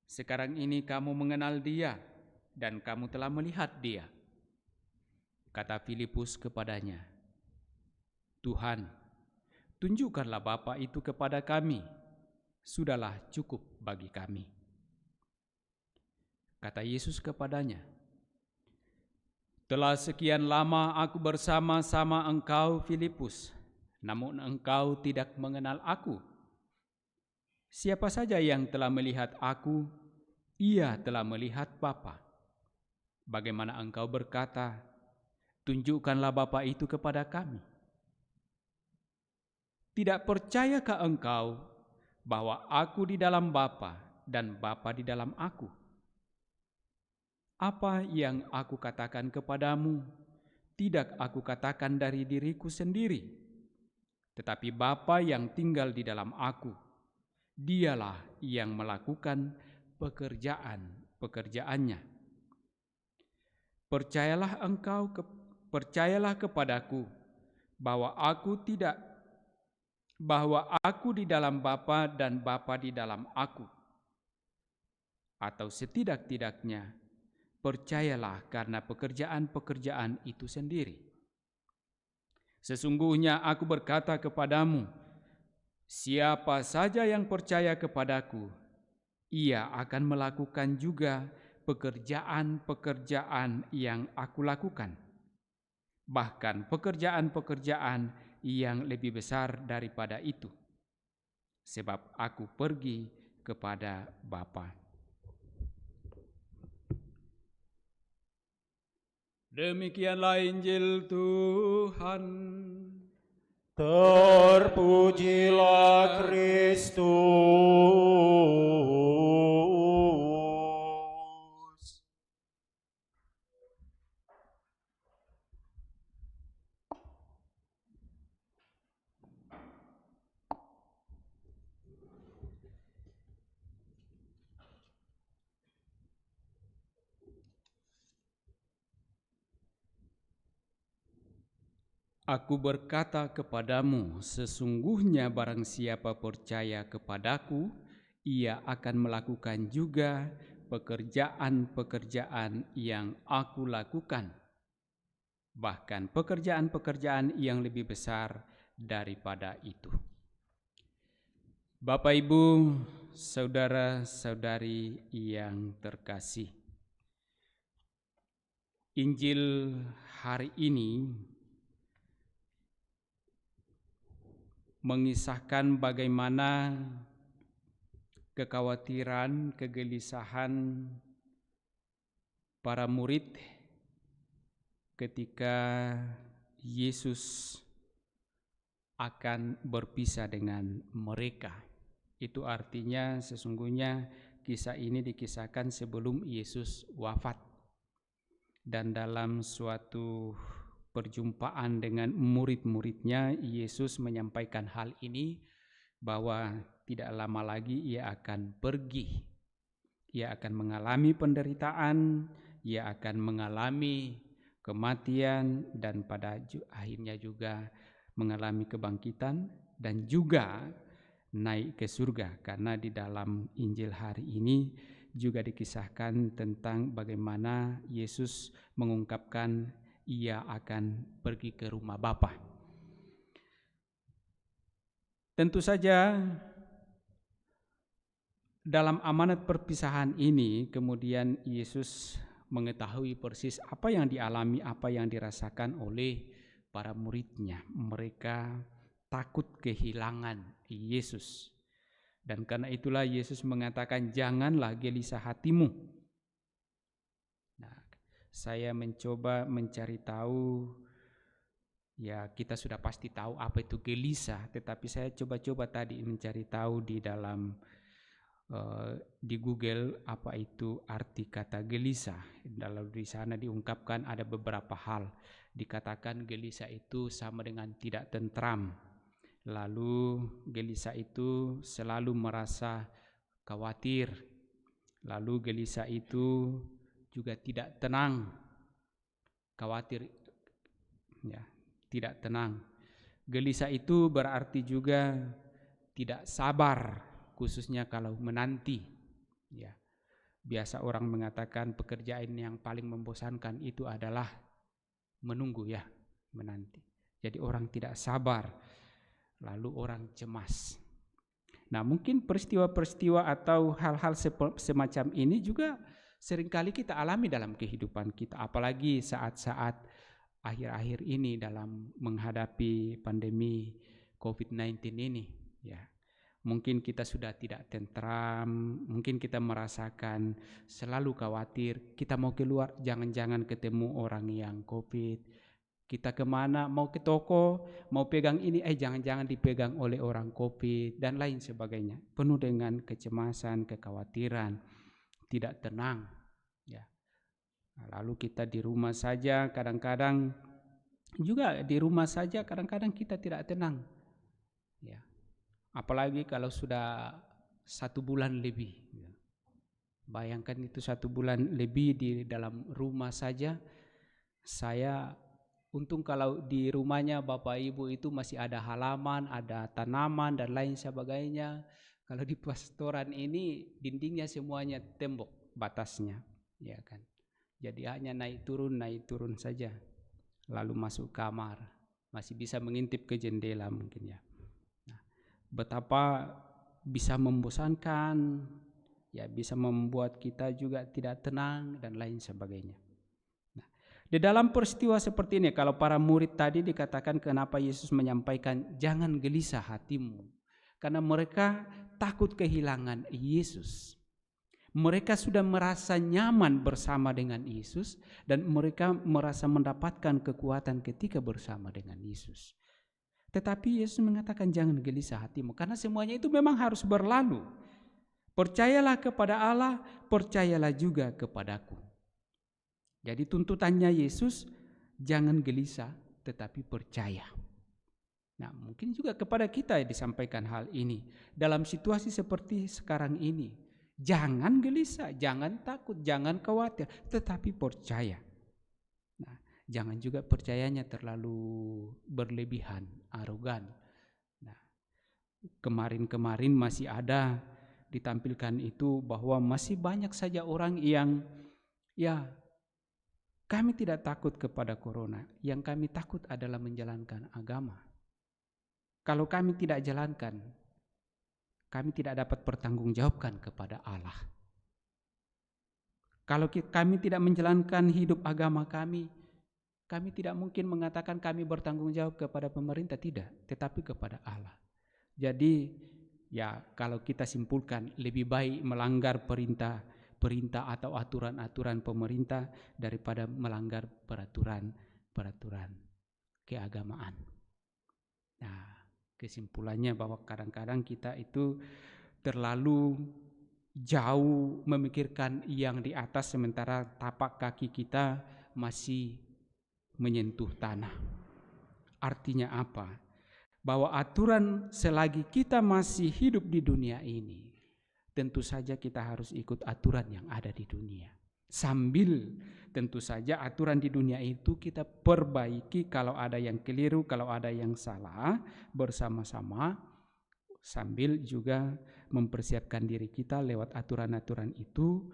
Sekarang ini kamu mengenal Dia dan kamu telah melihat Dia. Kata Filipus kepadanya, Tuhan, tunjukkanlah Bapa itu kepada kami. Sudahlah cukup bagi kami. Kata Yesus kepadanya, telah sekian lama aku bersama-sama engkau, Filipus, namun engkau tidak mengenal aku. Siapa saja yang telah melihat aku, ia telah melihat Bapa. Bagaimana engkau berkata, tunjukkanlah Bapa itu kepada kami? Tidak percayakah engkau bahwa aku di dalam Bapa dan Bapa di dalam aku? Apa yang aku katakan kepadamu, tidak aku katakan dari diriku sendiri, tetapi Bapa yang tinggal di dalam aku, Dialah yang melakukan pekerjaannya. Percayalah kepadaku bahwa aku di dalam Bapa dan Bapa di dalam aku. Atau setidak-tidaknya, percayalah karena pekerjaan-pekerjaan itu sendiri. Sesungguhnya aku berkata kepadamu, siapa saja yang percaya kepadaku, ia akan melakukan juga pekerjaan-pekerjaan yang aku lakukan. Bahkan pekerjaan-pekerjaan yang lebih besar daripada itu. Sebab aku pergi kepada Bapa. Demikianlah Injil Tuhan. Terpujilah Kristus. Aku berkata kepadamu, sesungguhnya barang siapa percaya kepadaku, ia akan melakukan juga pekerjaan-pekerjaan yang aku lakukan. Bahkan pekerjaan-pekerjaan yang lebih besar daripada itu. Bapak, Ibu, saudara-saudari yang terkasih, Injil hari ini mengisahkan bagaimana kekhawatiran, kegelisahan para murid ketika Yesus akan berpisah dengan mereka. Itu artinya sesungguhnya kisah ini dikisahkan sebelum Yesus wafat. Dan dalam suatu perjumpaan dengan murid-muridnya, Yesus menyampaikan hal ini bahwa tidak lama lagi ia akan pergi. Ia akan mengalami penderitaan, ia akan mengalami kematian, dan pada akhirnya juga mengalami kebangkitan dan juga naik ke surga. Karena di dalam Injil hari ini juga dikisahkan tentang bagaimana Yesus mengungkapkan ia akan pergi ke rumah Bapa. Tentu saja dalam amanat perpisahan ini kemudian Yesus mengetahui persis apa yang dialami, apa yang dirasakan oleh para muridnya. Mereka takut kehilangan Yesus. Dan karena itulah Yesus mengatakan, janganlah gelisah hatimu. Saya mencoba mencari tahu, ya kita sudah pasti tahu apa itu gelisah, tetapi saya coba-coba tadi mencari tahu di dalam di Google apa itu arti kata gelisah. Lalu di sana diungkapkan ada beberapa hal. Dikatakan gelisah itu sama dengan tidak tentram, Lalu gelisah itu selalu merasa khawatir. Lalu gelisah itu juga tidak tenang. Khawatir, ya, tidak tenang. Gelisah itu berarti juga tidak sabar, khususnya kalau menanti. Ya, biasa orang mengatakan pekerjaan yang paling membosankan itu adalah menunggu, ya, menanti. Jadi orang tidak sabar, lalu orang cemas. Nah, mungkin peristiwa-peristiwa atau hal-hal semacam ini juga seringkali kita alami dalam kehidupan kita, apalagi saat-saat akhir-akhir ini dalam menghadapi pandemi COVID-19 ini, ya. Mungkin kita sudah tidak tentram, mungkin kita merasakan selalu khawatir, kita mau keluar jangan-jangan ketemu orang yang COVID. Kita kemana, mau ke toko, mau pegang ini, jangan-jangan dipegang oleh orang COVID, dan lain sebagainya. Penuh dengan kecemasan, kekhawatiran, tidak tenang. Ya. Lalu kita di rumah saja, kadang-kadang kita tidak tenang. Ya. Apalagi kalau sudah 1 bulan lebih. Ya. Bayangkan itu 1 bulan lebih di dalam rumah saja. Saya untung kalau di rumahnya Bapak Ibu itu masih ada halaman, ada tanaman dan lain sebagainya. Kalau di pastoran ini dindingnya semuanya tembok batasnya, ya kan. Jadi hanya naik turun saja. Lalu masuk kamar, masih bisa mengintip ke jendela mungkin, ya. Nah, betapa bisa membosankan, ya, bisa membuat kita juga tidak tenang dan lain sebagainya. Di dalam peristiwa seperti ini, kalau para murid tadi dikatakan kenapa Yesus menyampaikan jangan gelisah hatimu. Karena mereka takut kehilangan Yesus. Mereka sudah merasa nyaman bersama dengan Yesus dan mereka merasa mendapatkan kekuatan ketika bersama dengan Yesus. Tetapi Yesus mengatakan jangan gelisah hatimu karena semuanya itu memang harus berlalu. Percayalah kepada Allah, percayalah juga kepadaku. Jadi tuntutannya Yesus, jangan gelisah tetapi percaya. Nah, mungkin juga kepada kita disampaikan hal ini. Dalam situasi seperti sekarang ini, jangan gelisah, jangan takut, jangan khawatir, tetapi percaya. Nah, jangan juga percayanya terlalu berlebihan, arogan. Nah, kemarin-kemarin masih ada ditampilkan itu bahwa masih banyak saja orang yang, ya, kami tidak takut kepada corona, yang kami takut adalah menjalankan agama. Kalau kami tidak jalankan, kami tidak dapat pertanggungjawabkan kepada Allah. Kalau kami tidak menjalankan hidup agama kami tidak mungkin mengatakan kami bertanggung jawab kepada pemerintah, tidak, tetapi kepada Allah. Jadi, ya, kalau kita simpulkan lebih baik melanggar perintah atau aturan-aturan pemerintah daripada melanggar peraturan keagamaan. Nah, kesimpulannya bahwa kadang-kadang kita itu terlalu jauh memikirkan yang di atas sementara tapak kaki kita masih menyentuh tanah. Artinya apa? Bahwa aturan selagi kita masih hidup di dunia ini, tentu saja kita harus ikut aturan yang ada di dunia. Sambil tentu saja aturan di dunia itu kita perbaiki kalau ada yang keliru, kalau ada yang salah bersama-sama, sambil juga mempersiapkan diri kita lewat aturan-aturan itu,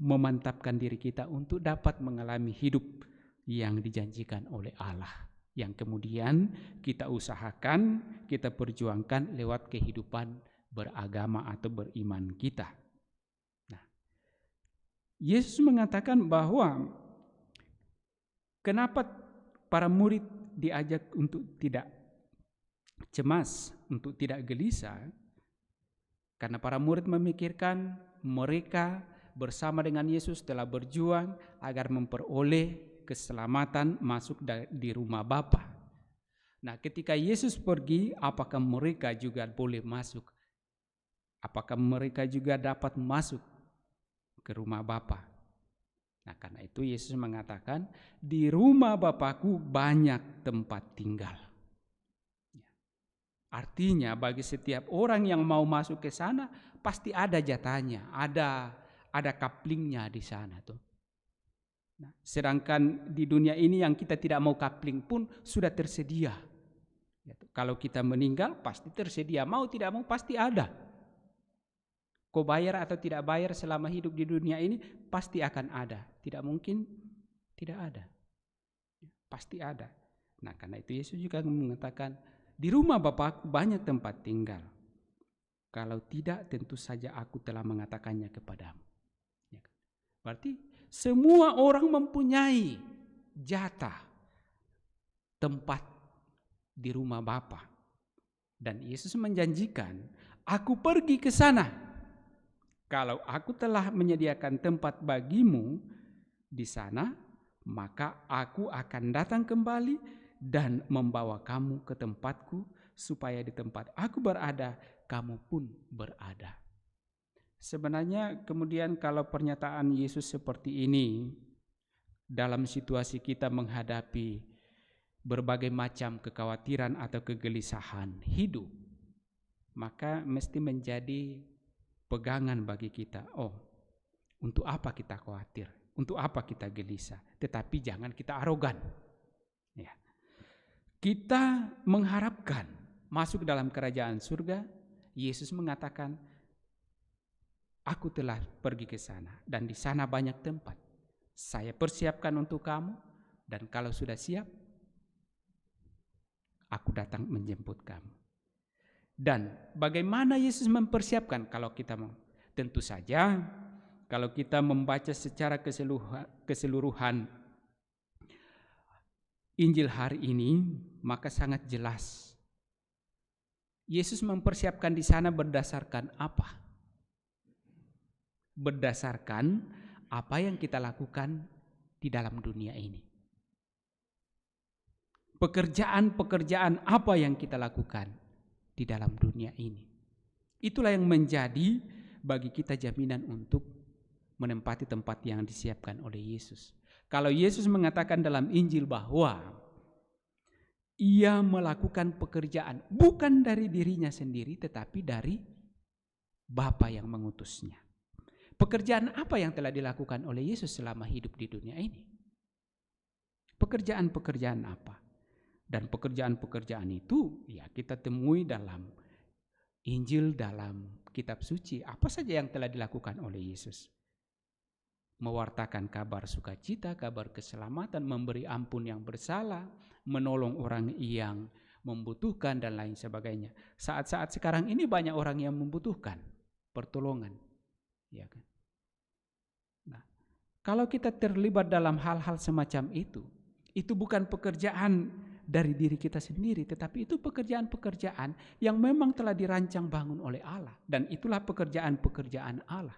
memantapkan diri kita untuk dapat mengalami hidup yang dijanjikan oleh Allah, yang kemudian kita usahakan, kita perjuangkan lewat kehidupan beragama atau beriman kita. Nah, Yesus mengatakan bahwa kenapa para murid diajak untuk tidak cemas, untuk tidak gelisah, karena para murid memikirkan mereka bersama dengan Yesus telah berjuang agar memperoleh keselamatan masuk di rumah Bapa. Nah, ketika Yesus pergi, apakah mereka juga boleh masuk? Apakah mereka juga dapat masuk ke rumah Bapa? Nah, karena itu Yesus mengatakan, di rumah Bapakku banyak tempat tinggal. Artinya bagi setiap orang yang mau masuk ke sana pasti ada jatahnya, ada kaplingnya di sana tuh. Nah, sedangkan di dunia ini yang kita tidak mau kapling pun sudah tersedia. Kalau kita meninggal pasti tersedia, mau tidak mau pasti ada. Kau bayar atau tidak bayar selama hidup di dunia ini pasti akan ada. Tidak mungkin tidak ada. Pasti ada. Nah, karena itu Yesus juga mengatakan, di rumah Bapakku banyak tempat tinggal. Kalau tidak, tentu saja aku telah mengatakannya kepadamu. Berarti semua orang mempunyai jatah tempat di rumah Bapa. Dan Yesus menjanjikan, aku pergi ke sana. Kalau aku telah menyediakan tempat bagimu di sana, maka aku akan datang kembali dan membawa kamu ke tempatku, supaya di tempat aku berada, kamu pun berada. Sebenarnya kemudian kalau pernyataan Yesus seperti ini, dalam situasi kita menghadapi berbagai macam kekhawatiran atau kegelisahan hidup, maka mesti menjadi pegangan bagi kita. Oh, untuk apa kita khawatir? Untuk apa kita gelisah? Tetapi jangan kita arogan. Ya. Kita mengharapkan masuk dalam kerajaan surga. Yesus mengatakan, aku telah pergi ke sana dan di sana banyak tempat. Saya persiapkan untuk kamu, dan kalau sudah siap, aku datang menjemput kamu. Dan bagaimana Yesus mempersiapkan kalau kita mau? Tentu saja kalau kita membaca secara keseluruhan Injil hari ini, maka sangat jelas. Yesus mempersiapkan di sana berdasarkan apa? Berdasarkan apa yang kita lakukan di dalam dunia ini. Pekerjaan-pekerjaan apa yang kita lakukan di dalam dunia ini. Itulah yang menjadi bagi kita jaminan untuk menempati tempat yang disiapkan oleh Yesus. Kalau Yesus mengatakan dalam Injil bahwa ia melakukan pekerjaan bukan dari dirinya sendiri, tetapi dari Bapa yang mengutusnya. Pekerjaan apa yang telah dilakukan oleh Yesus selama hidup di dunia ini? Pekerjaan-pekerjaan apa? Dan pekerjaan-pekerjaan itu ya kita temui dalam Injil, dalam kitab suci. Apa saja yang telah dilakukan oleh Yesus? Mewartakan kabar sukacita, kabar keselamatan, memberi ampun yang bersalah, menolong orang yang membutuhkan dan lain sebagainya. Saat-saat sekarang ini banyak orang yang membutuhkan pertolongan, ya kan? Nah, kalau kita terlibat dalam hal-hal semacam itu bukan pekerjaan dari diri kita sendiri, tetapi itu pekerjaan-pekerjaan yang memang telah dirancang bangun oleh Allah, dan itulah pekerjaan-pekerjaan Allah.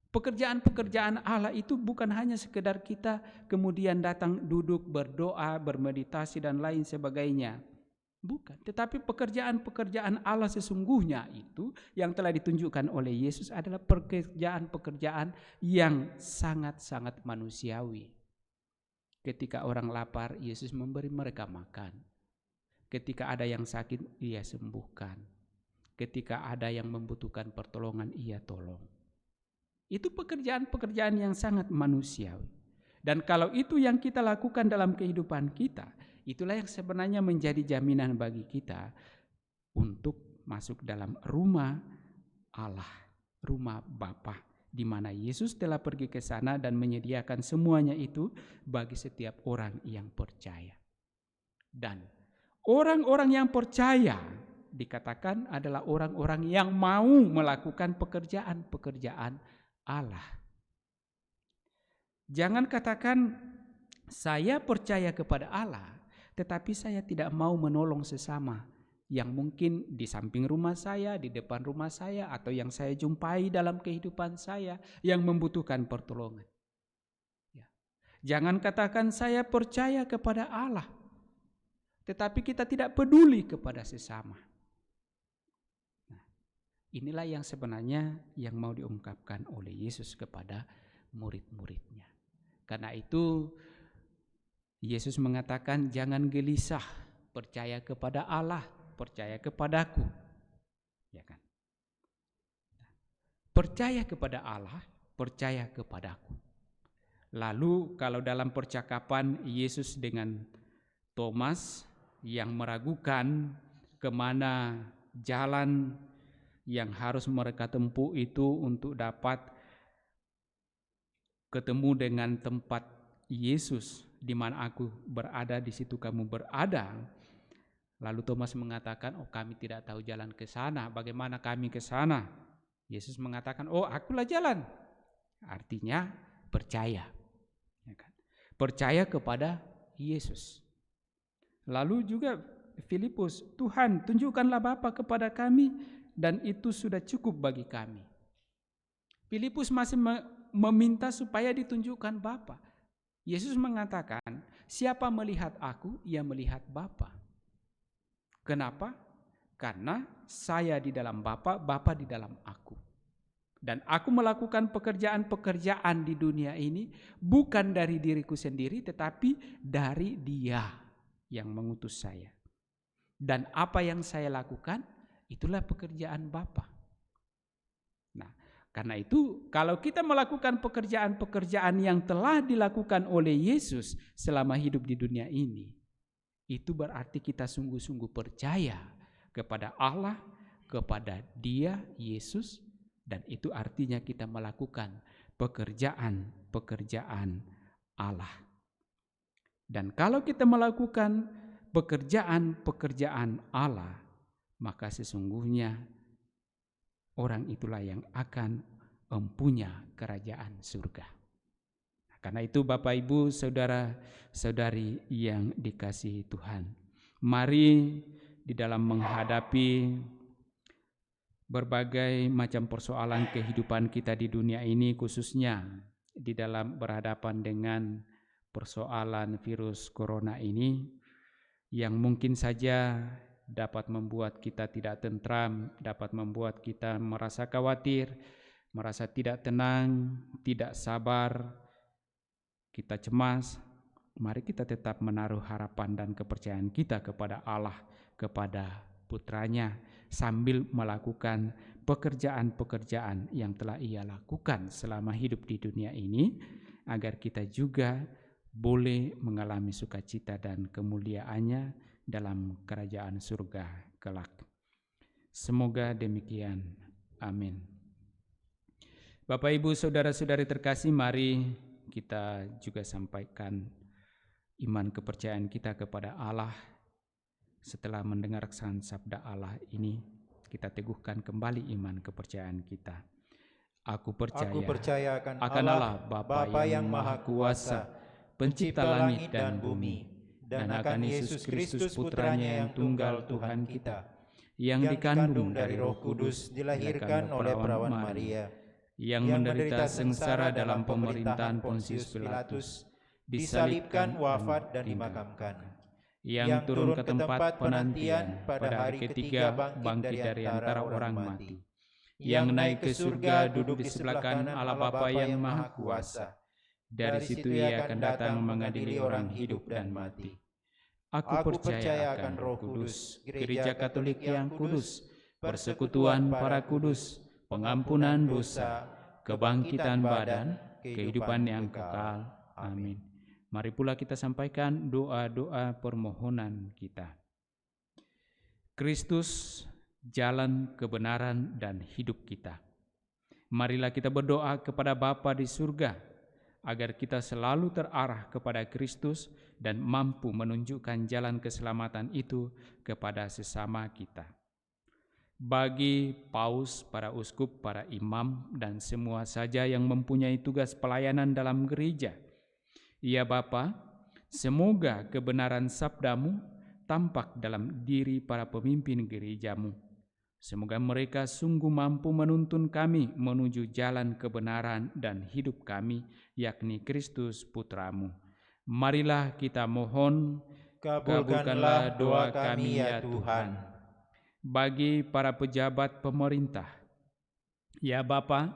Pekerjaan-pekerjaan Allah itu bukan hanya sekedar kita kemudian datang duduk berdoa, bermeditasi dan lain sebagainya. Bukan, tetapi pekerjaan-pekerjaan Allah sesungguhnya itu yang telah ditunjukkan oleh Yesus adalah pekerjaan-pekerjaan yang sangat-sangat manusiawi. Ketika orang lapar, Yesus memberi mereka makan. Ketika ada yang sakit, Ia sembuhkan. Ketika ada yang membutuhkan pertolongan, Ia tolong. Itu pekerjaan-pekerjaan yang sangat manusiawi. Dan kalau itu yang kita lakukan dalam kehidupan kita, itulah yang sebenarnya menjadi jaminan bagi kita untuk masuk dalam rumah Allah, rumah Bapa, di mana Yesus telah pergi ke sana dan menyediakan semuanya itu bagi setiap orang yang percaya. Dan orang-orang yang percaya dikatakan adalah orang-orang yang mau melakukan pekerjaan-pekerjaan Allah. Jangan katakan saya percaya kepada Allah, tetapi saya tidak mau menolong sesama yang mungkin di samping rumah saya, di depan rumah saya, atau yang saya jumpai dalam kehidupan saya yang membutuhkan pertolongan. Ya. Jangan katakan saya percaya kepada Allah, tetapi kita tidak peduli kepada sesama. Inilah yang sebenarnya yang mau diungkapkan oleh Yesus kepada murid-muridnya. Karena itu Yesus mengatakan jangan gelisah, percaya kepada Allah, percaya kepadaku. Ya kan? Percaya kepada Allah, percaya kepadaku. Lalu kalau dalam percakapan Yesus dengan Thomas yang meragukan kemana jalan yang harus mereka tempuh itu untuk dapat ketemu dengan tempat Yesus, di mana aku berada, di situ kamu berada. Lalu Thomas mengatakan, oh kami tidak tahu jalan ke sana, bagaimana kami ke sana? Yesus mengatakan, oh akulah jalan. Artinya percaya. Ya kan? Percaya kepada Yesus. Lalu juga Filipus, Tuhan tunjukkanlah Bapa kepada kami dan itu sudah cukup bagi kami. Filipus masih meminta supaya ditunjukkan Bapa. Yesus mengatakan, siapa melihat aku, ia melihat Bapa. Kenapa? Karena saya di dalam Bapa, Bapa di dalam aku. Dan aku melakukan pekerjaan-pekerjaan di dunia ini bukan dari diriku sendiri, tetapi dari Dia yang mengutus saya. Dan apa yang saya lakukan, itulah pekerjaan Bapa. Nah, karena itu kalau kita melakukan pekerjaan-pekerjaan yang telah dilakukan oleh Yesus selama hidup di dunia ini, itu berarti kita sungguh-sungguh percaya kepada Allah, kepada Dia, Yesus, dan itu artinya kita melakukan pekerjaan-pekerjaan Allah. Dan kalau kita melakukan pekerjaan-pekerjaan Allah, maka sesungguhnya orang itulah yang akan mempunyai kerajaan surga. Karena itu Bapak Ibu saudara-saudari yang dikasihi Tuhan, mari di dalam menghadapi berbagai macam persoalan kehidupan kita di dunia ini, khususnya di dalam berhadapan dengan persoalan virus corona ini, yang mungkin saja dapat membuat kita tidak tentram, dapat membuat kita merasa khawatir, merasa tidak tenang, tidak sabar, kita cemas. Mari kita tetap menaruh harapan dan kepercayaan kita kepada Allah, kepada Putranya, sambil melakukan pekerjaan-pekerjaan yang telah Ia lakukan selama hidup di dunia ini, agar kita juga boleh mengalami sukacita dan kemuliaannya dalam kerajaan surga kelak. Semoga demikian. Amin. Bapak Ibu saudara-saudari terkasih, mari kita juga sampaikan iman kepercayaan kita kepada Allah. Setelah mendengarkan sabda Allah ini, kita teguhkan kembali iman kepercayaan kita. Aku percaya akan Allah Bapa yang Maha Kuasa, pencipta langit dan bumi, dan akan Yesus Kristus Putranya yang tunggal Tuhan kita, yang dikandung dari Roh Kudus, dilahirkan oleh perawan Maria, yang menderita sengsara dalam pemerintahan Pontius Pilatus, disalibkan, wafat dan dimakamkan, yang turun ke tempat penantian pada hari ketiga bangkit dari antara orang mati, yang naik ke surga duduk di sebelah kanan Allah Bapa yang Maha Kuasa. Dari situ Ia akan datang mengadili orang hidup dan mati. Aku percaya akan Roh Kudus, Gereja Katolik yang kudus, persekutuan para kudus, pengampunan dosa, kebangkitan badan, kehidupan yang kekal. Amin. Mari pula kita sampaikan doa-doa permohonan kita. Kristus, jalan kebenaran dan hidup kita. Marilah kita berdoa kepada Bapa di surga, agar kita selalu terarah kepada Kristus dan mampu menunjukkan jalan keselamatan itu kepada sesama kita. Bagi paus, para uskup, para imam, dan semua saja yang mempunyai tugas pelayanan dalam gereja, ya Bapa, semoga kebenaran sabdamu tampak dalam diri para pemimpin gerejamu. Semoga mereka sungguh mampu menuntun kami menuju jalan kebenaran dan hidup kami, yakni Kristus Putramu. Marilah kita mohon, kabulkanlah doa kami ya Tuhan. Bagi para pejabat pemerintah, ya Bapa,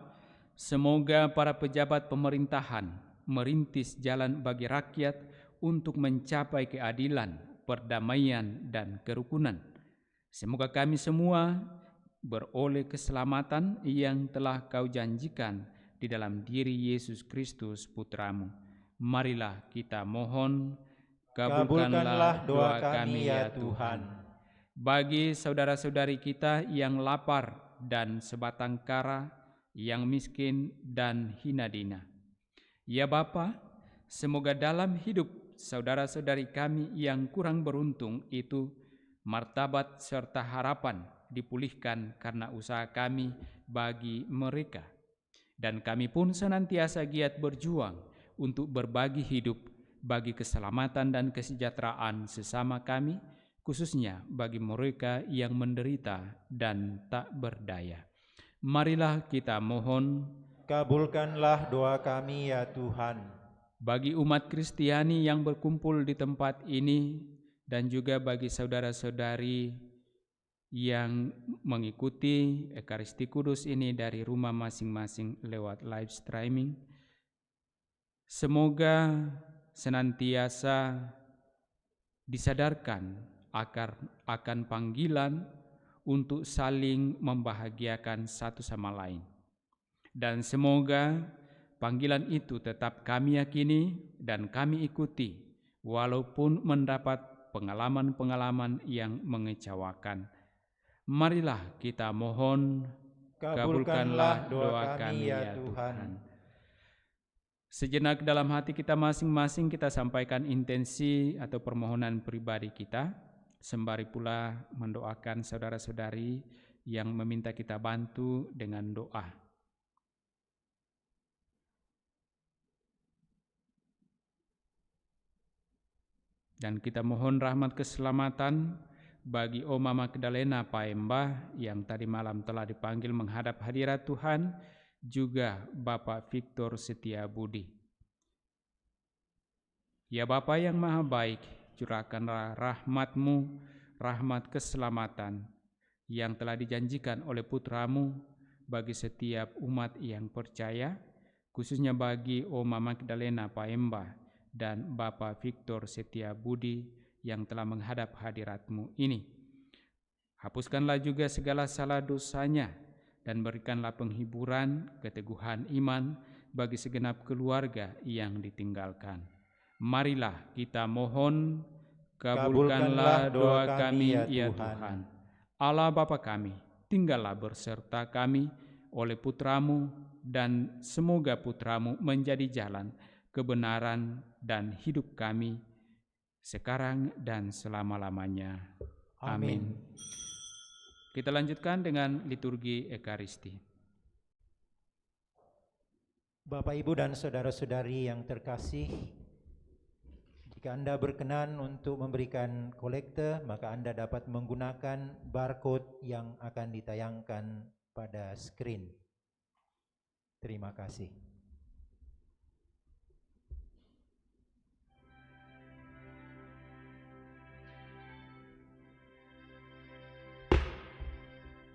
semoga para pejabat pemerintahan merintis jalan bagi rakyat untuk mencapai keadilan, perdamaian, dan kerukunan. Semoga kami semua beroleh keselamatan yang telah Kau janjikan di dalam diri Yesus Kristus Putramu. Marilah kita mohon, kabulkanlah doa kami ya Tuhan. Bagi saudara-saudari kita yang lapar dan sebatang kara, yang miskin dan hina dina, ya Bapa, semoga dalam hidup saudara-saudari kami yang kurang beruntung itu, martabat serta harapan dipulihkan karena usaha kami bagi mereka. Dan kami pun senantiasa giat berjuang untuk berbagi hidup bagi keselamatan dan kesejahteraan sesama kami, khususnya bagi mereka yang menderita dan tak berdaya. Marilah kita mohon, Kabulkanlah doa kami ya Tuhan. bagi umat Kristiani yang berkumpul di tempat ini dan juga bagi saudara-saudari yang mengikuti Ekaristi Kudus ini dari rumah masing-masing lewat live streaming. Semoga senantiasa disadarkan akan panggilan untuk saling membahagiakan satu sama lain. Dan semoga panggilan itu tetap kami yakini dan kami ikuti walaupun mendapat pengalaman-pengalaman yang mengecewakan. Marilah kita mohon, kabulkanlah doa kami ya Tuhan. Sejenak dalam hati kita masing-masing kita sampaikan intensi atau permohonan pribadi kita, sembari pula mendoakan saudara-saudari yang meminta kita bantu dengan doa. Dan kita mohon rahmat keselamatan bagi Oma Magdalena Paembah yang tadi malam telah dipanggil menghadap hadirat Tuhan, juga Bapak Victor Setiabudi. Ya Bapa yang Maha Baik, curahkanlah rahmat-Mu, rahmat keselamatan yang telah dijanjikan oleh Putra-Mu bagi setiap umat yang percaya, khususnya bagi Oma Magdalena Paembah dan Bapak Victor Setiabudi yang telah menghadap hadirat-Mu ini. Hapuskanlah juga segala salah dosanya dan berikanlah penghiburan, keteguhan iman bagi segenap keluarga yang ditinggalkan. Marilah kita mohon, kabulkanlah doa kami ya Tuhan. Allah Bapa kami, tinggallah berserta kami oleh Putra-Mu, dan semoga Putra-Mu menjadi jalan, kebenaran, dan hidup kami sekarang dan selama-lamanya. Amin. Kita lanjutkan dengan liturgi Ekaristi. Bapak, Ibu, dan saudara-saudari yang terkasih, jika Anda berkenan untuk memberikan kolekte, maka Anda dapat menggunakan barcode yang akan ditayangkan pada screen. Terima kasih.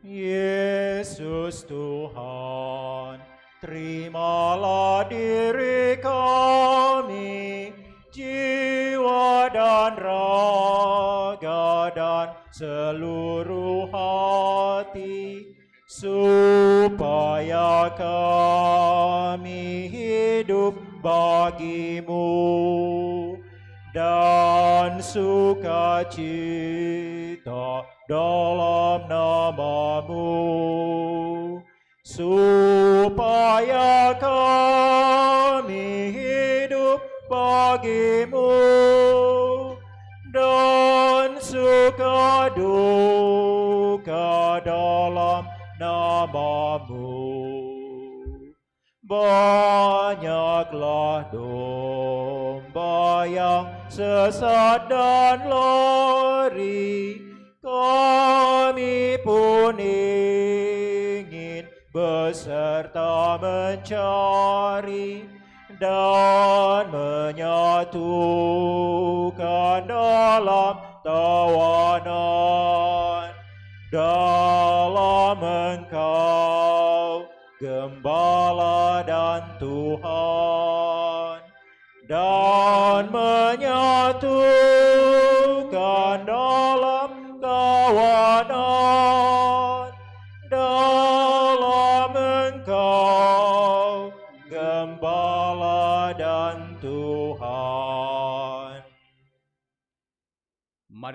Yesus Tuhan, terimalah diri kami, jiwa dan raga dan seluruh hati, supaya kami hidup bagi-Mu dan sukacita dalam nama-Mu, supaya kami hidup bagi-Mu dan suka duka dalam nama-Mu. Banyaklah domba yang sesat dan lari, kami pun ingin beserta mencari dan menyatukan dalam tawanan. Dalam Engkau, Gembala dan Tuhan, dan menyatukan dalam kawanan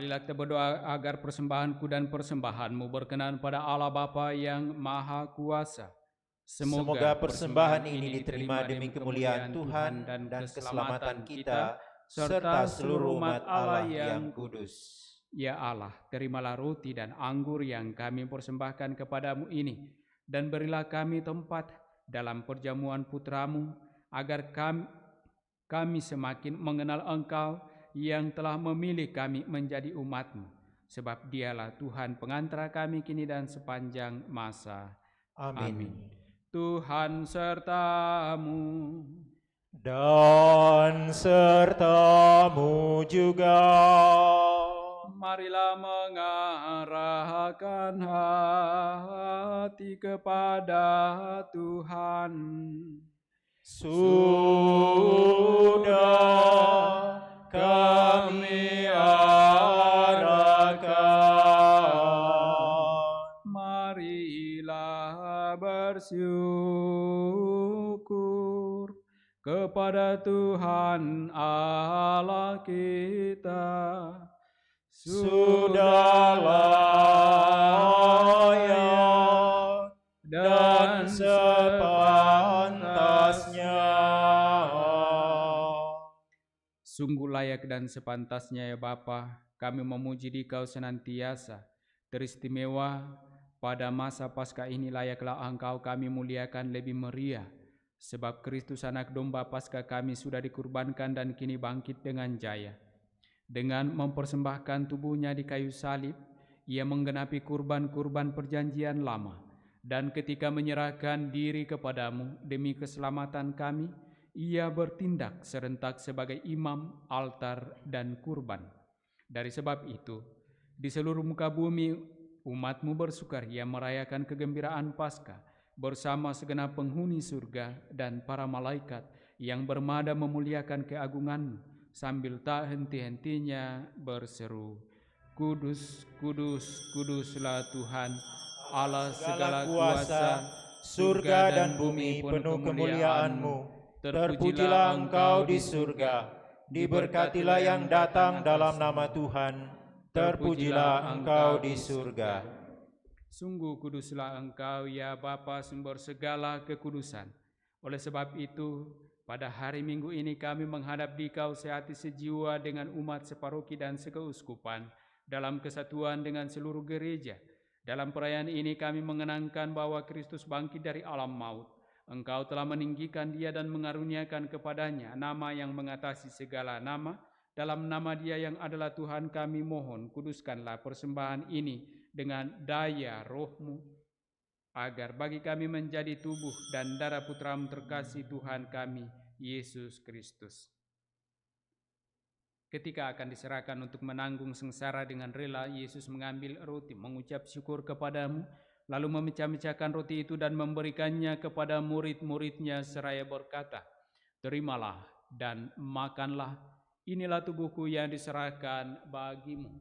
Marilah kita berdoa agar persembahanku dan persembahanmu berkenan pada Allah Bapa yang Maha Kuasa. Semoga persembahan ini diterima demi kemuliaan Tuhan dan keselamatan kita, serta seluruh umat Allah yang kudus. Ya Allah, terimalah roti dan anggur yang kami persembahkan kepadamu ini, dan berilah kami tempat dalam perjamuan putra-Mu, agar kami semakin mengenal Engkau yang telah memilih kami menjadi umat-Mu, sebab Dialah Tuhan pengantara kami kini dan sepanjang masa. Amin. Tuhan sertamu. Dan sertamu juga. Marilah mengarahkan hati kepada Tuhan. Sudah kami arahkan. Marilah bersyukur kepada Tuhan Allah kita. Sudah layak dan sepantasnya. Sungguh layak dan sepantasnya ya Bapa, kami memuji Dikau senantiasa. Teristimewa pada masa Paskah ini layaklah Engkau kami muliakan lebih meriah, sebab Kristus anak domba Paskah kami sudah dikurbankan dan kini bangkit dengan jaya. Dengan mempersembahkan tubuhnya di kayu salib, ia menggenapi kurban-kurban perjanjian lama, dan ketika menyerahkan diri kepadamu demi keselamatan kami, ia bertindak serentak sebagai imam, altar, dan kurban. Dari sebab itu, di seluruh muka bumi umat-Mu bersukaria merayakan kegembiraan Paskah bersama segenap penghuni surga dan para malaikat yang bermada memuliakan keagungan-Mu, sambil tak henti-hentinya berseru, Kudus, kudus, kuduslah Tuhan, Allah segala kuasa, surga dan bumi penuh kemuliaan-Mu. Terpujilah Engkau di surga, diberkatilah yang datang dalam nama Tuhan, terpujilah Engkau di surga. Sungguh kuduslah Engkau ya Bapa, sumber segala kekudusan. Oleh sebab itu, pada hari Minggu ini kami menghadap Dikau sehati sejiwa dengan umat separoki dan sekeuskupan dalam kesatuan dengan seluruh gereja. Dalam perayaan ini kami mengenangkan bahwa Kristus bangkit dari alam maut. Engkau telah meninggikan Dia dan mengaruniakan kepadanya nama yang mengatasi segala nama. Dalam nama Dia yang adalah Tuhan kami mohon, kuduskanlah persembahan ini dengan daya Roh-Mu, agar bagi kami menjadi tubuh dan darah Putra-Mu terkasih Tuhan kami, Yesus Kristus. Ketika akan diserahkan untuk menanggung sengsara dengan rela, Yesus mengambil roti, mengucap syukur kepadamu, lalu memecah-mecahkan roti itu dan memberikannya kepada murid-muridnya seraya berkata, Terimalah dan makanlah, inilah tubuhku yang diserahkan bagimu.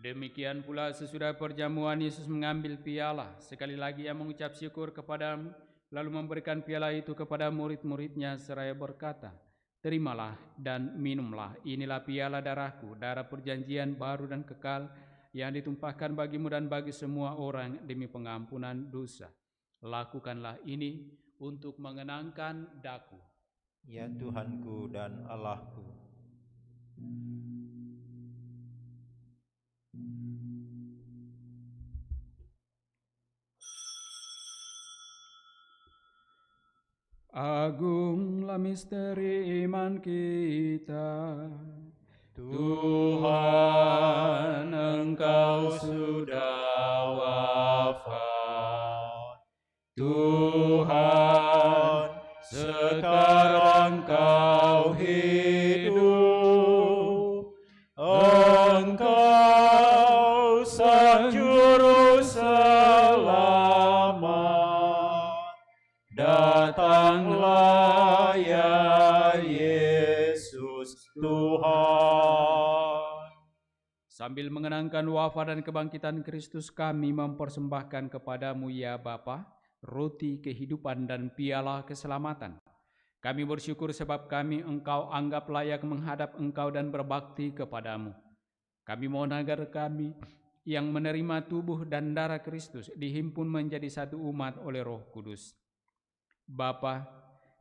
Demikian pula sesudah perjamuan Yesus mengambil piala, sekali lagi Ia mengucap syukur kepadamu, lalu memberikan piala itu kepada murid-muridnya seraya berkata, Terimalah dan minumlah, inilah piala darahku, darah perjanjian baru dan kekal, yang ditumpahkan bagimu dan bagi semua orang demi pengampunan dosa. Lakukanlah ini untuk mengenangkan daku. Ya Tuhanku dan Allahku. Agunglah misteri iman kita. Tuhan, Engkau sudah wafat. Tuhan, sekarang Kau hidup. Engkau Sang Juru Selamat. Datanglah ya Yesus Tuhan. Sambil mengenangkan wafat dan kebangkitan Kristus, kami mempersembahkan kepadamu ya Bapa, roti kehidupan dan piala keselamatan. Kami bersyukur sebab kami Engkau anggap layak menghadap Engkau dan berbakti kepadamu. Kami mohon agar kami yang menerima tubuh dan darah Kristus dihimpun menjadi satu umat oleh Roh Kudus. Bapa,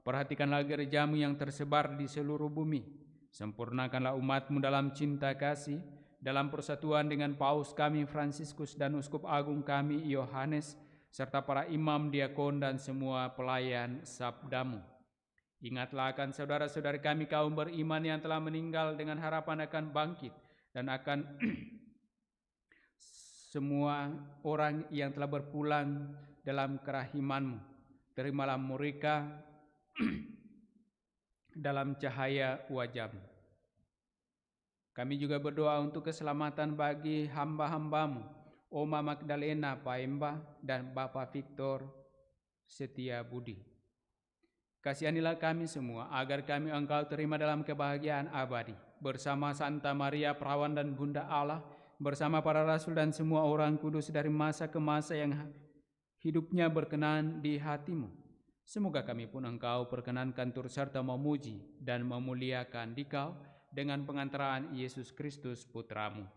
perhatikanlah gerejamu yang tersebar di seluruh bumi. Sempurnakanlah umatmu dalam cinta kasih, dalam persatuan dengan Paus kami Fransiskus dan Uskup Agung kami Yohanes, serta para imam, diakon, dan semua pelayan sabdamu. Ingatlah akan saudara-saudari kami kaum beriman yang telah meninggal dengan harapan akan bangkit, dan akan semua orang yang telah berpulang dalam kerahiman-Mu. Terimalah mereka dalam cahaya wajah-Mu. Kami juga berdoa untuk keselamatan bagi hamba-hamba-Mu, Oma Magdalena Paemba dan Bapak Victor Setia Budi. Kasihanilah kami semua agar kami Engkau terima dalam kebahagiaan abadi bersama Santa Maria Perawan dan Bunda Allah, bersama para rasul dan semua orang kudus dari masa ke masa yang hidupnya berkenan di hati-Mu. Semoga kami pun Engkau perkenankan turut serta memuji dan memuliakan Dikau dengan pengantaraan Yesus Kristus Putra-Mu.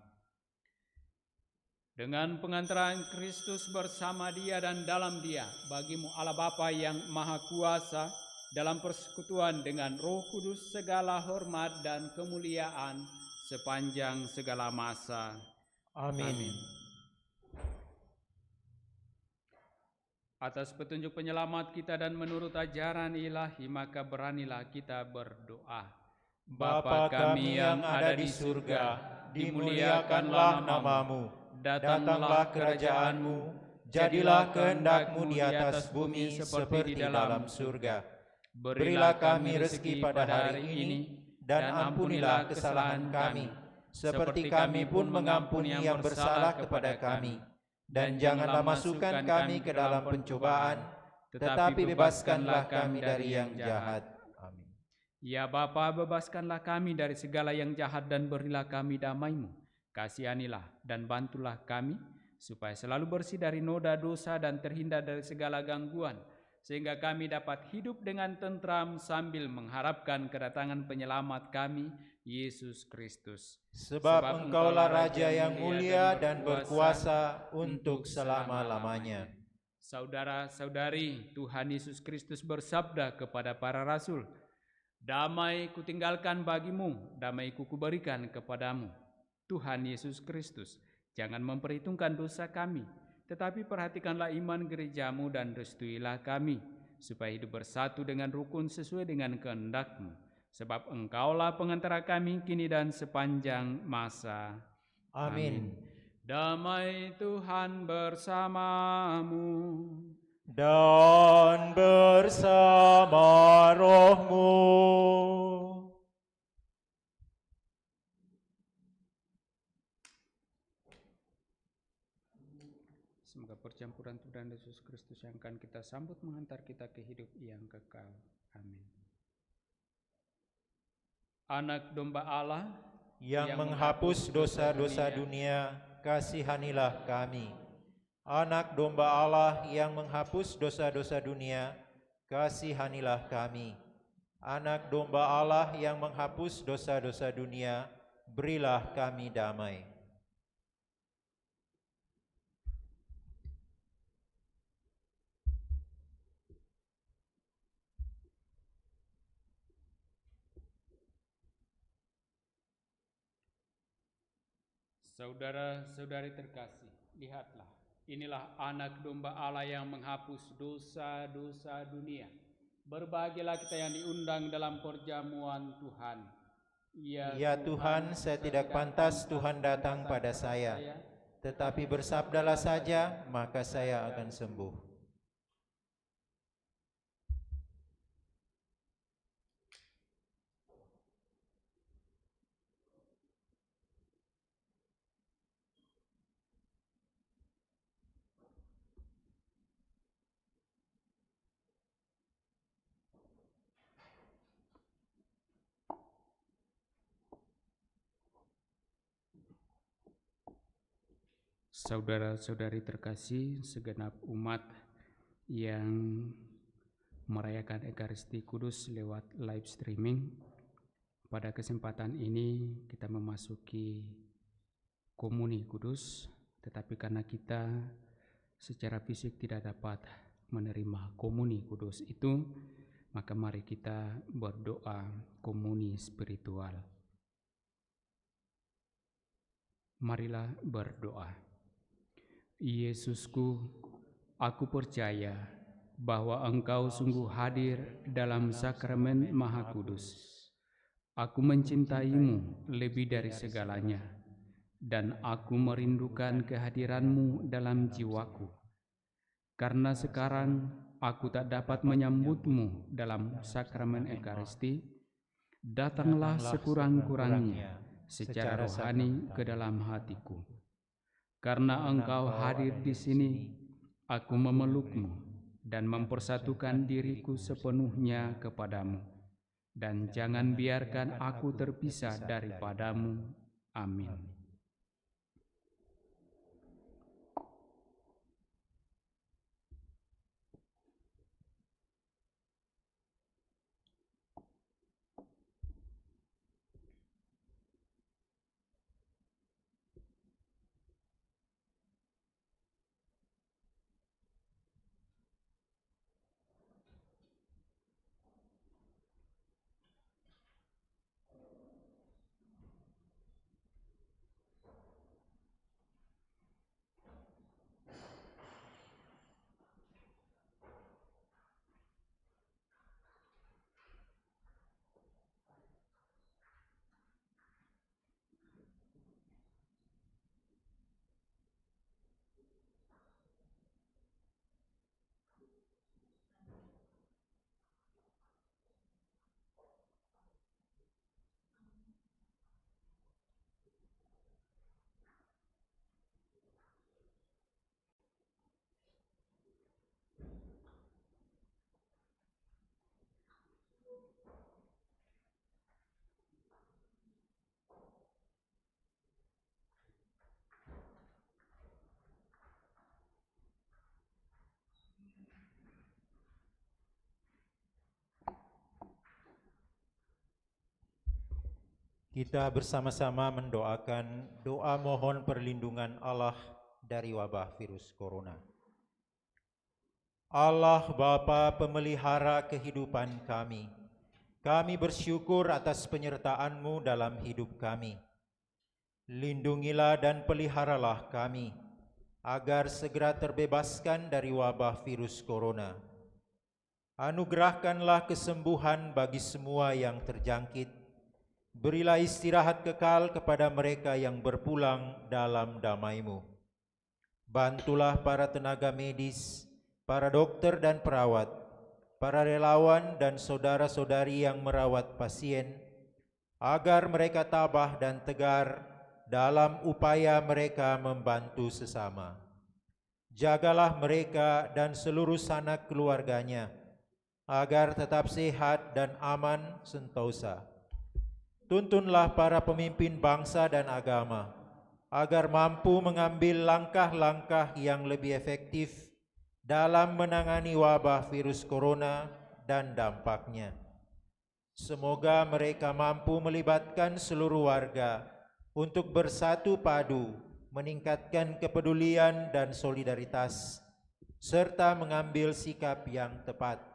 Dengan pengantaraan Kristus bersama Dia dan dalam Dia, bagi-Mu Allah Bapa yang Maha Kuasa, dalam persekutuan dengan Roh Kudus segala hormat dan kemuliaan sepanjang segala masa. Amin. Atas petunjuk penyelamat kita dan menurut ajaran ilahi, maka beranilah kita berdoa. Bapa kami yang ada di surga, dimuliakanlah nama-Mu, datanglah kerajaan-Mu, jadilah kehendak-Mu di atas bumi seperti di dalam surga. Berilah kami rezeki pada hari ini, dan ampunilah kesalahan kami, seperti kami pun mengampuni yang bersalah kepada kami. Dan janganlah masukkan kami ke dalam pencobaan, tetapi bebaskanlah kami dari yang jahat. Amin. Ya Bapa, bebaskanlah kami dari segala yang jahat dan berilah kami damai-Mu. Kasihanilah dan bantulah kami, supaya selalu bersih dari noda dosa dan terhindar dari segala gangguan, sehingga kami dapat hidup dengan tentram sambil mengharapkan kedatangan penyelamat kami, Yesus Kristus. Sebab Engkaulah Raja yang mulia dan berkuasa untuk selama-lamanya. Saudara-saudari, Tuhan Yesus Kristus bersabda kepada para rasul, "Damai kutinggalkan bagimu, damai kuberikan kepadamu." Tuhan Yesus Kristus, jangan memperhitungkan dosa kami, tetapi perhatikanlah iman gerejamu dan restuilah kami, supaya hidup bersatu dengan rukun sesuai dengan kehendak-Mu. Sebab Engkaulah pengantara kami kini dan sepanjang masa. Amin. Damai Tuhan bersamamu. Dan bersama rohmu. Semoga percampuran Tuhan Yesus Kristus yang akan kita sambut menghantar kita ke hidup yang kekal. Amin. Anak domba Allah yang menghapus dosa-dosa dunia, kasihanilah kami. Anak domba Allah yang menghapus dosa-dosa dunia, kasihanilah kami. Anak domba Allah yang menghapus dosa-dosa dunia, berilah kami damai. Saudara-saudari terkasih, lihatlah, inilah anak domba Allah yang menghapus dosa-dosa dunia. Berbahagialah kita yang diundang dalam perjamuan Tuhan. Ya Tuhan, saya tidak pantas Tuhan datang pada saya, tetapi bersabdalah saja, maka saya akan sembuh. Saudara-saudari terkasih, segenap umat yang merayakan Ekaristi Kudus lewat live streaming, pada kesempatan ini kita memasuki Komuni Kudus, tetapi karena kita secara fisik tidak dapat menerima Komuni Kudus itu, maka mari kita berdoa komuni spiritual. Marilah berdoa. Yesusku, aku percaya bahwa Engkau sungguh hadir dalam sakramen Maha Kudus. Aku mencintaimu lebih dari segalanya, dan aku merindukan kehadiran-Mu dalam jiwaku. Karena sekarang aku tak dapat menyambut-Mu dalam sakramen Ekaristi, datanglah sekurang-kurangnya secara rohani ke dalam hatiku. Karena Engkau hadir di sini, aku memeluk-Mu dan mempersatukan diriku sepenuhnya kepadamu. Dan jangan biarkan aku terpisah daripada-Mu. Amin. Kita bersama-sama mendoakan doa mohon perlindungan Allah dari wabah virus corona. Allah Bapa pemelihara kehidupan kami, kami bersyukur atas penyertaan-Mu dalam hidup kami. Lindungilah dan peliharalah kami, agar segera terbebaskan dari wabah virus corona. Anugerahkanlah kesembuhan bagi semua yang terjangkit. Berilah istirahat kekal kepada mereka yang berpulang dalam damai-Mu. Bantulah para tenaga medis, para dokter dan perawat, para relawan dan saudara-saudari yang merawat pasien, agar mereka tabah dan tegar dalam upaya mereka membantu sesama. Jagalah mereka dan seluruh sanak keluarganya, agar tetap sehat dan aman sentosa. Tuntunlah para pemimpin bangsa dan agama, agar mampu mengambil langkah-langkah yang lebih efektif dalam menangani wabah virus corona dan dampaknya. Semoga mereka mampu melibatkan seluruh warga untuk bersatu padu, meningkatkan kepedulian dan solidaritas, serta mengambil sikap yang tepat.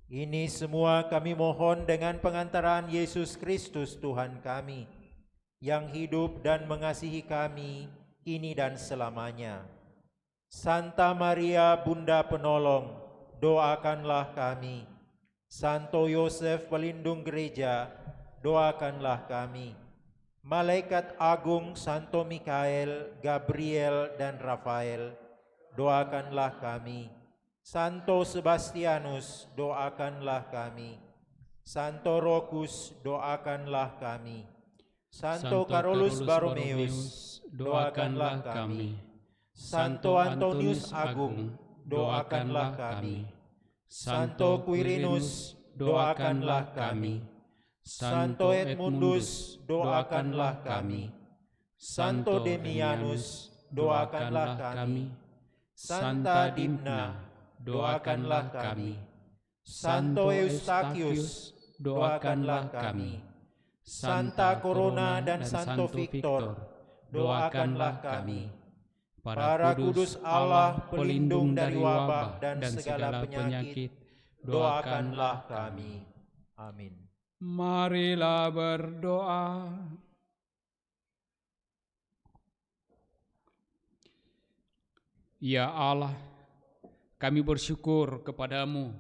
Ini semua kami mohon dengan pengantaraan Yesus Kristus Tuhan kami, yang hidup dan mengasihi kami kini dan selamanya. Santa Maria Bunda Penolong, doakanlah kami. Santo Yosef Pelindung Gereja, doakanlah kami. Malaikat Agung Santo Mikael, Gabriel dan Rafael, doakanlah kami. Santo Sebastianus, doakanlah kami. Santo Rokus, doakanlah kami. Santo Carolus Borromeus, doakanlah kami. Santo Antonius Agung, doakanlah kami. Santo Quirinus, doakanlah kami. Santo Edmundus, doakanlah kami. Santo Demianus, doakanlah kami. Santa Dimna, doakanlah kami. Santo Eustachius, doakanlah kami. Santa Corona dan Santo Victor, doakanlah kami. Para kudus Allah, pelindung dari wabah dan segala penyakit, doakanlah kami. Amin. Marilah berdoa. Ya Allah, kami bersyukur kepadamu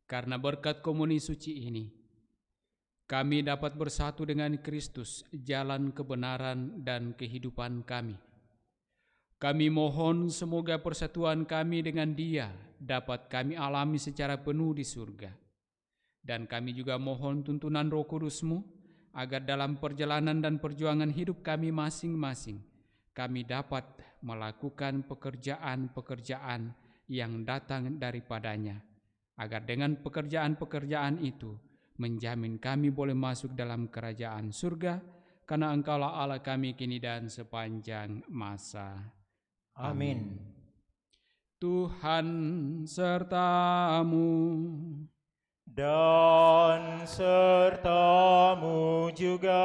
karena berkat komuni suci ini, kami dapat bersatu dengan Kristus, jalan kebenaran dan kehidupan kami. Kami mohon semoga persatuan kami dengan Dia dapat kami alami secara penuh di surga. Dan kami juga mohon tuntunan Roh Kudus-Mu agar dalam perjalanan dan perjuangan hidup kami masing-masing, kami dapat melakukan pekerjaan-pekerjaan yang datang daripadanya, agar dengan pekerjaan-pekerjaan itu menjamin kami boleh masuk dalam kerajaan surga, karena Engkaulah Allah kami kini dan sepanjang masa. Amin. Tuhan sertamu Dan sertamu juga.